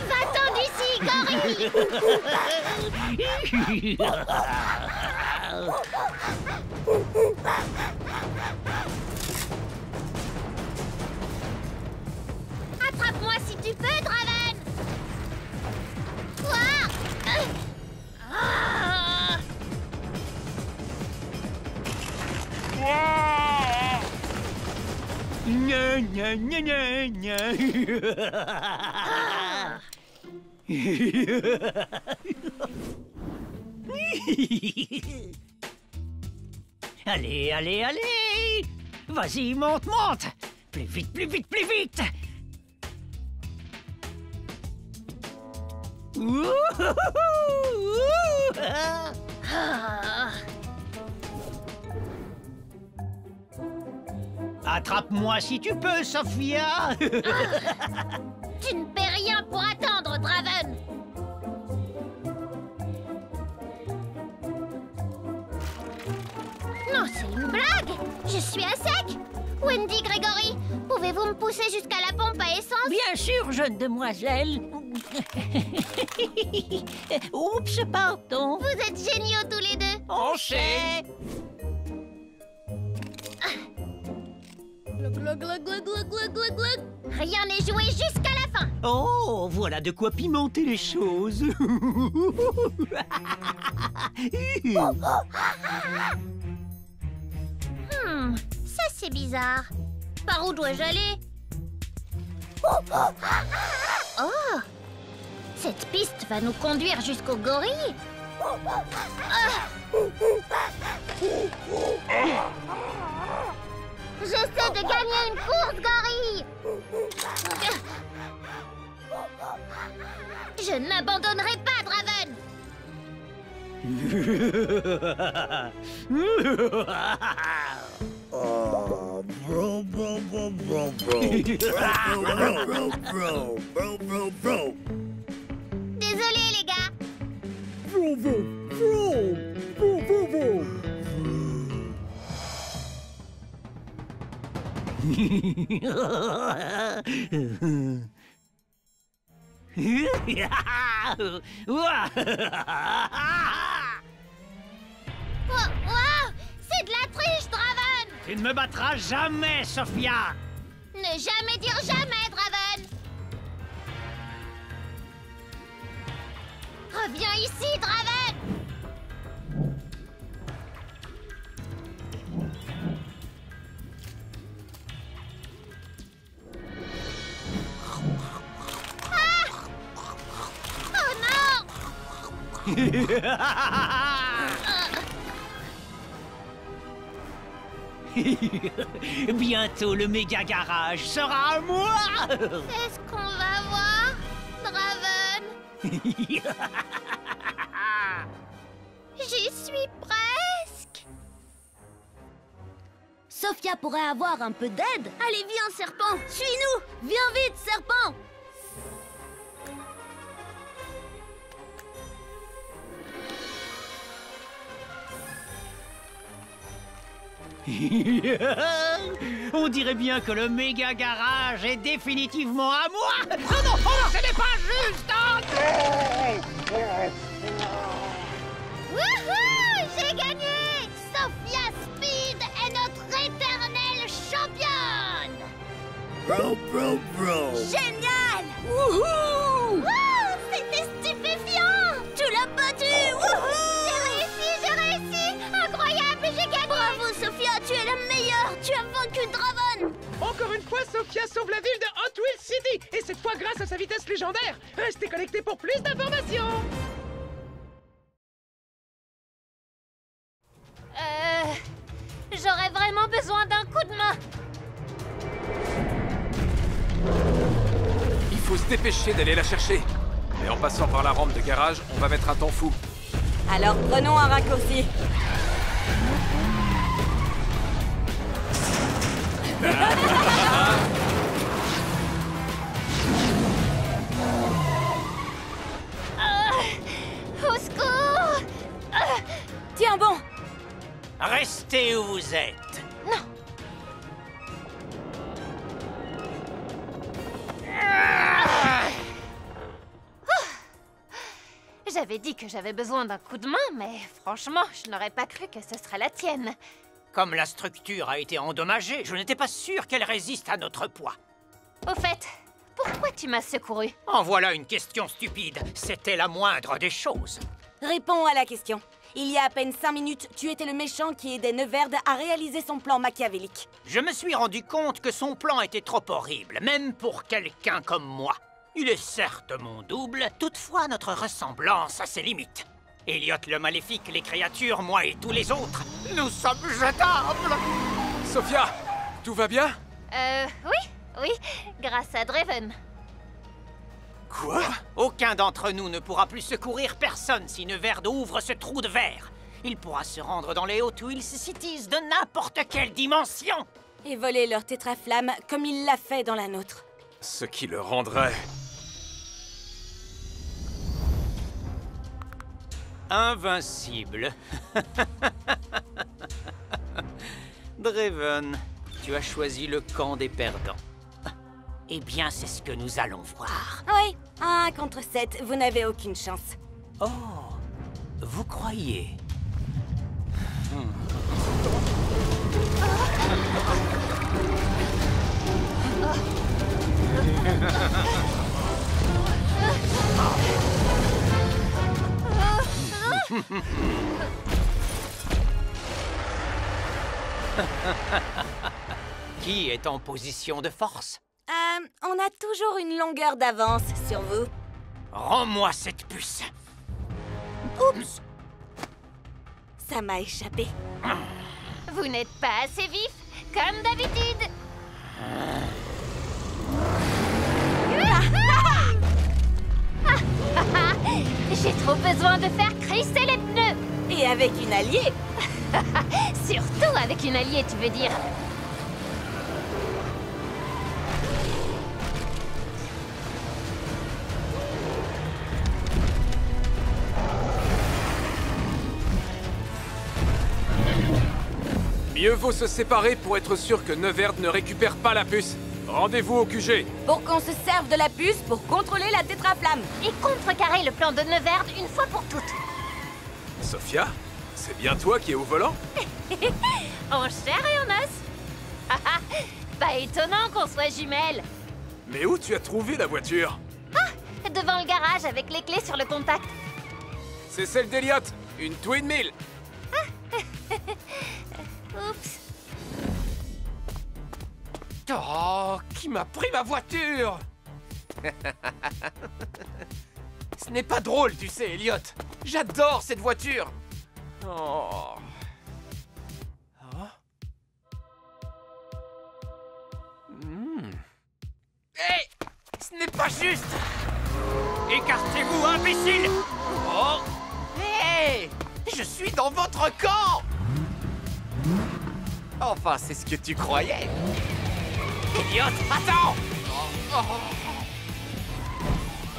Va-t'en d'ici, gorille! Attrape-moi si tu peux, Draven! Quoi? Ah! Gna, gna, gna, gna, gna. Allez, allez, allez! Vas-y, monte, monte! Plus vite, plus vite, plus vite! Attrape-moi si tu peux, Sophia! Tu ne paies rien pour attendre, Draven! Non, c'est une blague! Je suis à sec! Wendy, Grégory, pouvez-vous me pousser jusqu'à la pompe à essence? Bien sûr, jeune demoiselle! Oups, pardon! Vous êtes géniaux tous les deux! On sait! Glug, glug, glug, glug, glug, glug, glug. Rien n'est joué jusqu'à la fin! Oh, voilà de quoi pimenter les choses! Ça c'est bizarre. Par où dois-je aller? Oh! Cette piste va nous conduire jusqu'au gorille. J'essaie de gagner une course, gorille. Je n'abandonnerai pas, Draven. Oh, bro, bro, bro, bro, bro. Bro, bro, bro. Désolé, les gars. Bro, bro, bro. Bro, bro, bro. Wow, c'est de la triche, Draven. Tu ne me battras jamais, Sophia! Ne jamais dire jamais, Draven. Reviens ici, Draven. Ah! Oh non! Bientôt, le méga garage sera à moi! Est-ce qu'on va voir, Draven? J'y suis presque. Sophia pourrait avoir un peu d'aide. Allez, viens, serpent. Suis-nous. Viens vite, serpent. On dirait bien que le méga garage est définitivement à moi. Oh non, ce n'est pas juste. Wouhou! J'ai gagné! Sophia Speed est notre éternelle championne! Bro, bro, bro. Génial! Wouhou! Wow, c'était stupéfiant! Tu l'as battu! Wouhou! J'ai réussi! Incroyable, j'ai gagné! Bravo, Sophia, tu es la meilleure! Tu as vaincu Draven! Encore une fois, Sophia sauve la ville de Hot Wheels City! Et cette fois grâce à sa vitesse légendaire! Restez connectés pour plus d'informations! J'aurais vraiment besoin d'un coup de main! Il faut se dépêcher d'aller la chercher. Mais en passant par la rampe de garage, on va mettre un temps fou. Alors prenons un raccourci. Au secours! Tiens bon! Restez où vous êtes. Non. J'avais dit que j'avais besoin d'un coup de main, mais franchement, je n'aurais pas cru que ce serait la tienne. Comme la structure a été endommagée, je n'étais pas sûr qu'elle résiste à notre poids. Au fait, pourquoi tu m'as secouru? En voilà une question stupide. C'était la moindre des choses. Réponds à la question. Il y a à peine 5 minutes, tu étais le méchant qui aidait Neverd à réaliser son plan machiavélique. Je me suis rendu compte que son plan était trop horrible, même pour quelqu'un comme moi. Il est certes mon double, toutefois notre ressemblance a ses limites. Elliot le maléfique, les créatures, moi et tous les autres, nous sommes jetables. Sophia, tout va bien? Oui, grâce à Draven. Quoi? Aucun d'entre nous ne pourra plus secourir personne si Neverd ouvre ce trou de verre. Il pourra se rendre dans les Hot Wheels Cities de n'importe quelle dimension. Et voler leur tétraflamme comme il l'a fait dans la nôtre. Ce qui le rendrait... invincible. Draven, tu as choisi le camp des perdants. Eh bien, c'est ce que nous allons voir. Oui, 1 contre 7, vous n'avez aucune chance. Oh, vous croyez? Qui est en position de force? On a toujours une longueur d'avance sur vous. Rends-moi cette puce. Oups! Ça m'a échappé. Vous n'êtes pas assez vif, comme d'habitude. J'ai trop besoin de faire crisser les pneus. Et avec une alliée. Surtout avec une alliée, tu veux dire. Mieux vaut se séparer pour être sûr que Neverd ne récupère pas la puce. Rendez-vous au QG. Pour qu'on se serve de la puce pour contrôler la tétraflamme. Et contrecarrer le plan de Neverd une fois pour toutes. Sophia, c'est bien toi qui es au volant? En chair et en os. Pas étonnant qu'on soit jumelles. Mais où tu as trouvé la voiture? Devant le garage avec les clés sur le contact. C'est celle d'Elliot, une Twin Mill. Oups. Oh, qui m'a pris ma voiture? Ce n'est pas drôle, tu sais, Elliot. J'adore cette voiture. Oh. Hey, ce n'est pas juste. Écartez-vous, imbécile! Oh. Hey, je suis dans votre camp. Enfin, c'est ce que tu croyais. Elliot, attends!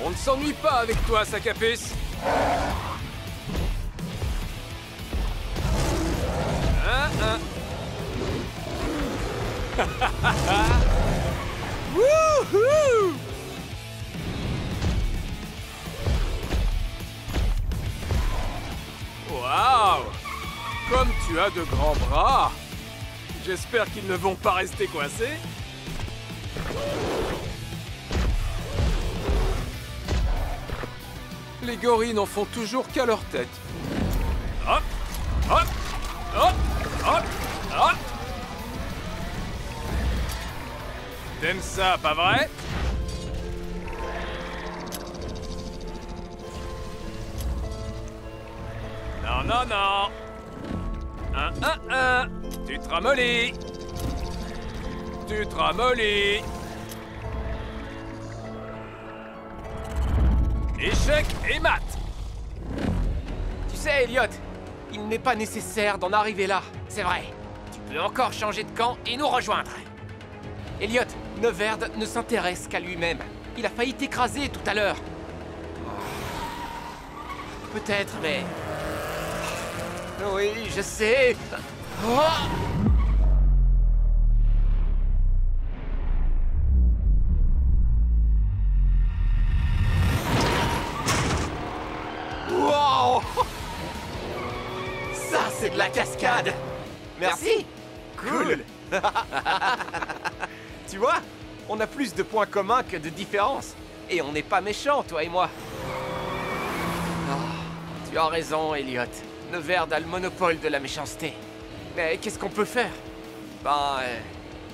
On ne s'ennuie pas avec toi, sac à puce. Wouhou! Waouh! Comme tu as de grands bras! J'espère qu'ils ne vont pas rester coincés. Les gorilles n'en font toujours qu'à leur tête. Hop, hop, hop, hop, hop. T'aimes ça, pas vrai? Non, non, non. Tu te ramollis. Tu te ramollis. Échec et mat. Tu sais, Elliot, il n'est pas nécessaire d'en arriver là. C'est vrai. Tu peux encore changer de camp et nous rejoindre. Elliot, Neverd ne s'intéresse qu'à lui-même. Il a failli t'écraser tout à l'heure. Peut-être, mais... Oui, je sais. Oh! Wow! Ça, c'est de la cascade. Merci. Cool. Tu vois, on a plus de points communs que de différences. Et on n'est pas méchants, toi et moi. Oh, tu as raison, Elliot. Neverd a le monopole de la méchanceté. Mais qu'est-ce qu'on peut faire? Ben,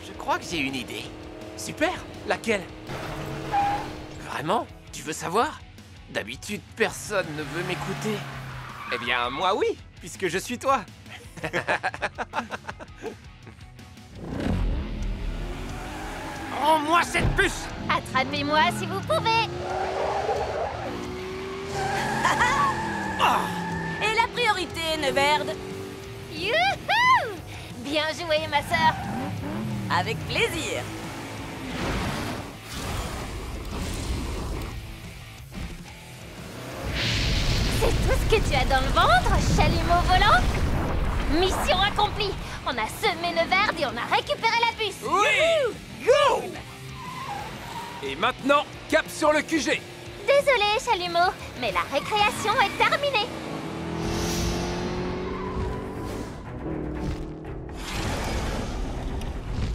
je crois que j'ai une idée. Super. Laquelle? Vraiment? Tu veux savoir? D'habitude, personne ne veut m'écouter. Eh bien, moi oui, puisque je suis toi. Rends-moi cette puce! Attrapez-moi si vous pouvez. Et la priorité, Neverd? Youhou! Bien joué, ma sœur. Avec plaisir. C'est tout ce que tu as dans le ventre, chalumeau volant? Mission accomplie. On a semé Neverd et on a récupéré la puce. Oui! Go! Et maintenant, cap sur le QG. Désolé, chalumeau, mais la récréation est terminée.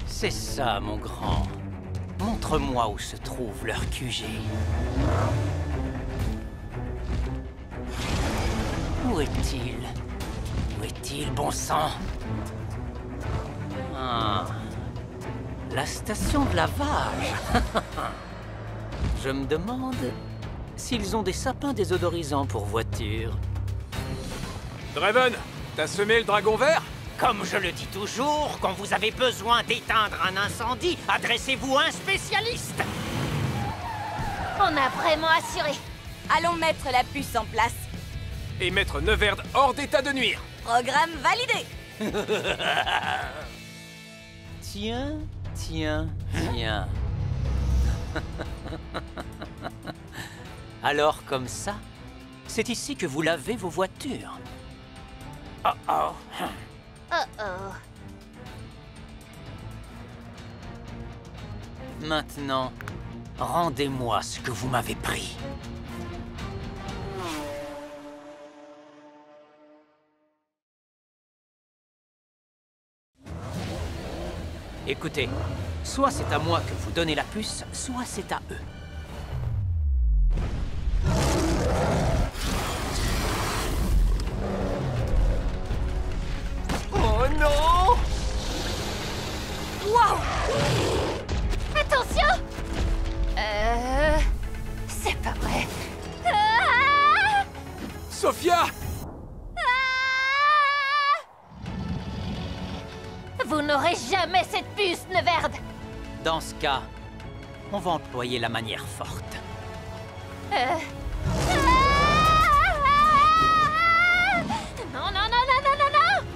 C'est ça, mon grand. Montre-moi où se trouve leur QG. Où est-il? Où est-il, bon sang? Ah, la station de lavage. Je me demande s'ils ont des sapins désodorisants pour voiture. Draven, t'as semé le dragon vert? Comme je le dis toujours, quand vous avez besoin d'éteindre un incendie, adressez-vous à un spécialiste. On a vraiment assuré. Allons mettre la puce en place. Et mettre Neverd hors d'état de nuire. Programme validé. Tiens, tiens, tiens. Alors comme ça, c'est ici que vous lavez vos voitures. Oh oh. Oh. Maintenant, rendez-moi ce que vous m'avez pris. Écoutez, soit c'est à moi que vous donnez la puce, soit c'est à eux. Oh non! Wow! Attention! C'est pas vrai. Ah! Sophia! Vous n'aurez jamais cette puce, Neverd. Dans ce cas, on va employer la manière forte. Non, non, non, non, non, non, non!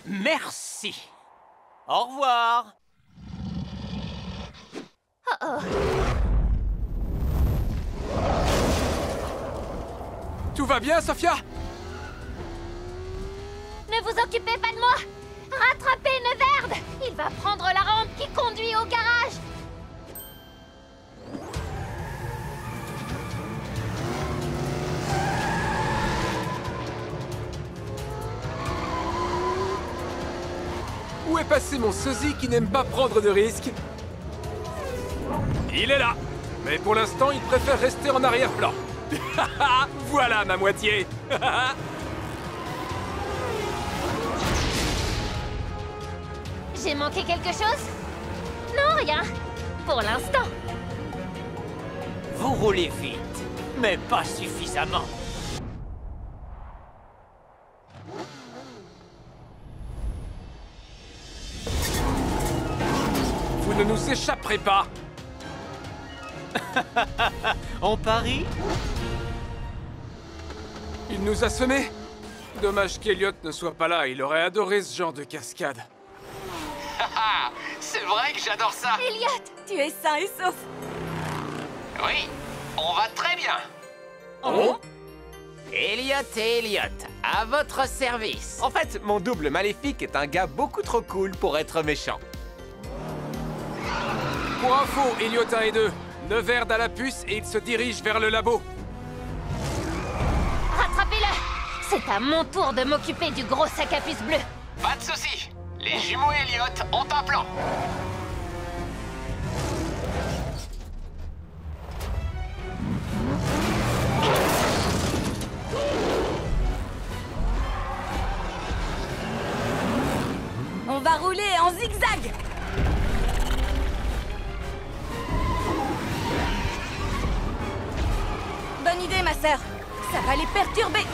Merci. Au revoir. Oh. Tout va bien, Sophia? Ne vous occupez pas de moi! Rattrapez Neverd! Il va prendre la rampe qui conduit au garage! Où est passé mon sosie qui n'aime pas prendre de risques? Il est là! Mais pour l'instant, il préfère rester en arrière-plan. Voilà ma moitié. J'ai manqué quelque chose? Non, rien. Pour l'instant. Vous roulez vite, mais pas suffisamment. Vous ne nous échapperez pas. On parie? Il nous a semés. Dommage qu'Eliot ne soit pas là, il aurait adoré ce genre de cascade. C'est vrai que j'adore ça. Elliot, tu es sain et sauf. Oui, on va très bien. Oh? Elliot et Elliot, à votre service. En fait, mon double maléfique est un gars beaucoup trop cool pour être méchant. Pour info, Elliot 1 et 2, Neverd a la puce et il se dirige vers le labo. Rattrapez-le! C'est à mon tour de m'occuper du gros sac à puce bleu. Pas de soucis. Les jumeaux Elliot ont un plan. On va rouler en zigzag. Bonne idée, ma sœur. Ça va les perturber.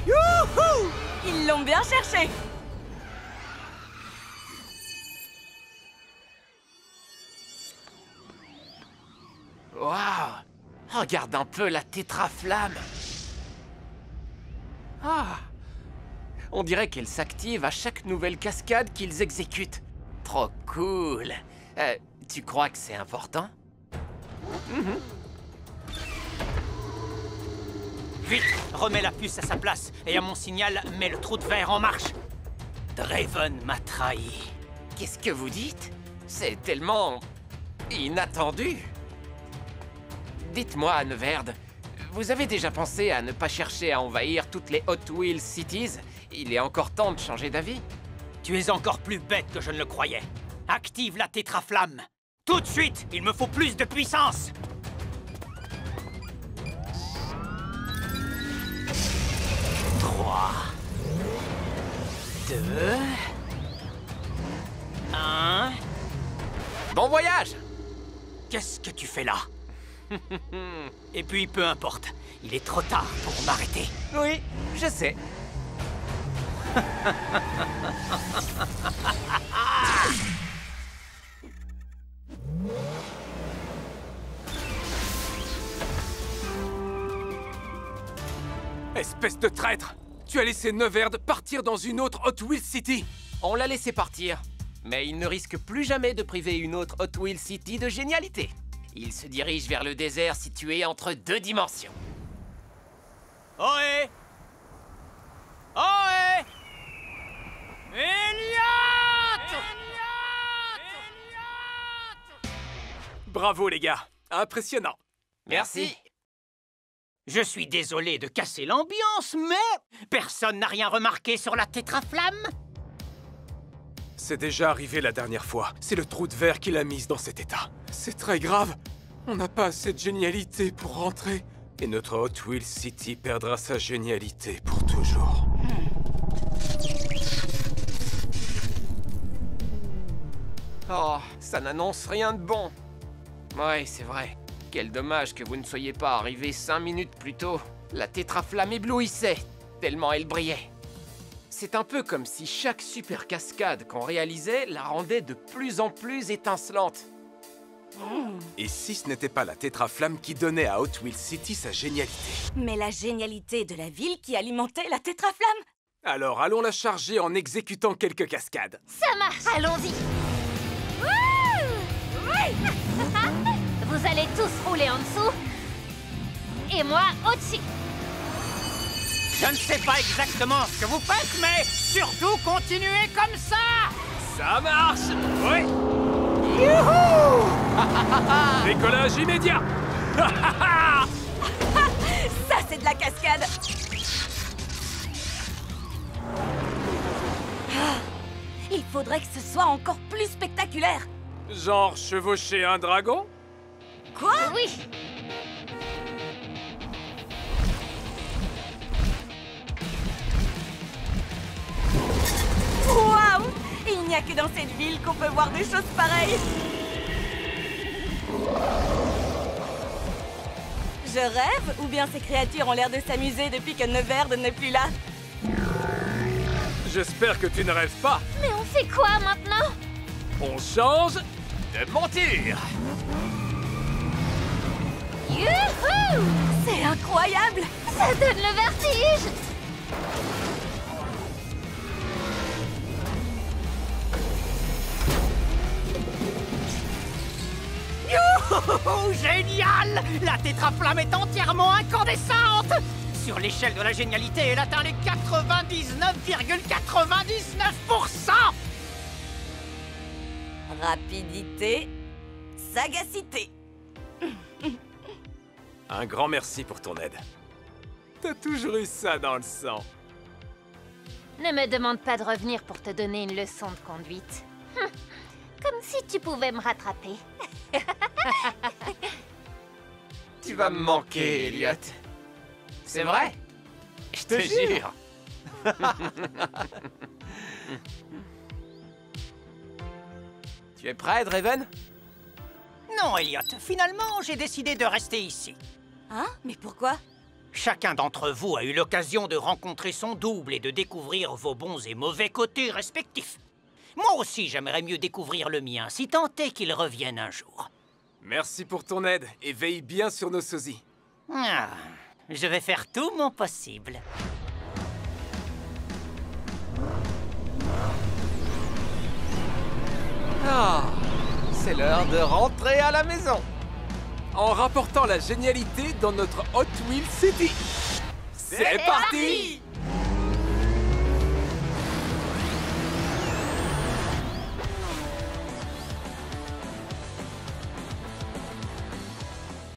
Youhou! Ils l'ont bien cherché. Waouh! Regarde un peu la tétraflamme. Ah! On dirait qu'elle s'active à chaque nouvelle cascade qu'ils exécutent. Trop cool! Tu crois que c'est important? Vite, remets la puce à sa place et à mon signal, mets le trou de verre en marche. Draven m'a trahi. Qu'est-ce que vous dites? C'est tellement... inattendu. Dites-moi, Neverd, vous avez déjà pensé à ne pas chercher à envahir toutes les Hot Wheels Cities? Il est encore temps de changer d'avis. Tu es encore plus bête que je ne le croyais. Active la tétraflamme. Tout de suite, il me faut plus de puissance. 3, 2, 1... Bon voyage! Qu'est-ce que tu fais là? Et puis, peu importe. Il est trop tard pour m'arrêter. Oui, je sais. Espèce de traître! Tu as laissé Neverd partir dans une autre Hot Wheels City! On l'a laissé partir. Mais il ne risque plus jamais de priver une autre Hot Wheels City de génialité. Il se dirige vers le désert situé entre deux dimensions. Ohé! Ohé! Elliot! Bravo les gars! Impressionnant! Merci! Je suis désolé de casser l'ambiance, mais... Personne n'a rien remarqué sur la tétraflamme? C'est déjà arrivé la dernière fois. C'est le trou de verre qui l'a mise dans cet état. C'est très grave. On n'a pas assez de génialité pour rentrer. Et notre Hot Wheels City perdra sa génialité pour toujours. Oh, ça n'annonce rien de bon. Ouais, c'est vrai. Quel dommage que vous ne soyez pas arrivé 5 minutes plus tôt. La tétraflamme éblouissait, tellement elle brillait. C'est un peu comme si chaque super cascade qu'on réalisait la rendait de plus en plus étincelante. Et si ce n'était pas la tétraflamme qui donnait à Hot Wheels City sa génialité? Mais la génialité de la ville qui alimentait la tétraflamme? Alors allons la charger en exécutant quelques cascades. Ça marche! Allons-y! Vous allez tous rouler en dessous. Et moi, au-dessus. Je ne sais pas exactement ce que vous faites, mais surtout continuez comme ça! Ça marche! Oui! Youhou! Décollage immédiat! Ça, c'est de la cascade! Il faudrait que ce soit encore plus spectaculaire. Genre chevaucher un dragon? Quoi? Oui. Waouh! Il n'y a que dans cette ville qu'on peut voir des choses pareilles. Je rêve, ou bien ces créatures ont l'air de s'amuser depuis que Neverd n'est plus là. J'espère que tu ne rêves pas. Mais on fait quoi maintenant? On change de monture. Youhou! C'est incroyable! Ça donne le vertige! Youhou! Génial! La tétraflamme est entièrement incandescente! Sur l'échelle de la génialité, elle atteint les 99,99%! Rapidité, sagacité. Un grand merci pour ton aide. T'as toujours eu ça dans le sang. Ne me demande pas de revenir pour te donner une leçon de conduite. Comme si tu pouvais me rattraper. Tu vas me manquer, Elliot. C'est vrai? Je te jure. Tu es prêt, Draven? Non, Elliot. Finalement, j'ai décidé de rester ici. Hein? Mais pourquoi? Chacun d'entre vous a eu l'occasion de rencontrer son double et de découvrir vos bons et mauvais côtés respectifs. Moi aussi, j'aimerais mieux découvrir le mien, si tant est qu'il revienne un jour. Merci pour ton aide et veille bien sur nos sosies. Ah, je vais faire tout mon possible. Ah, c'est l'heure de rentrer à la maison. En rapportant la génialité dans notre Hot Wheels City. C'est parti!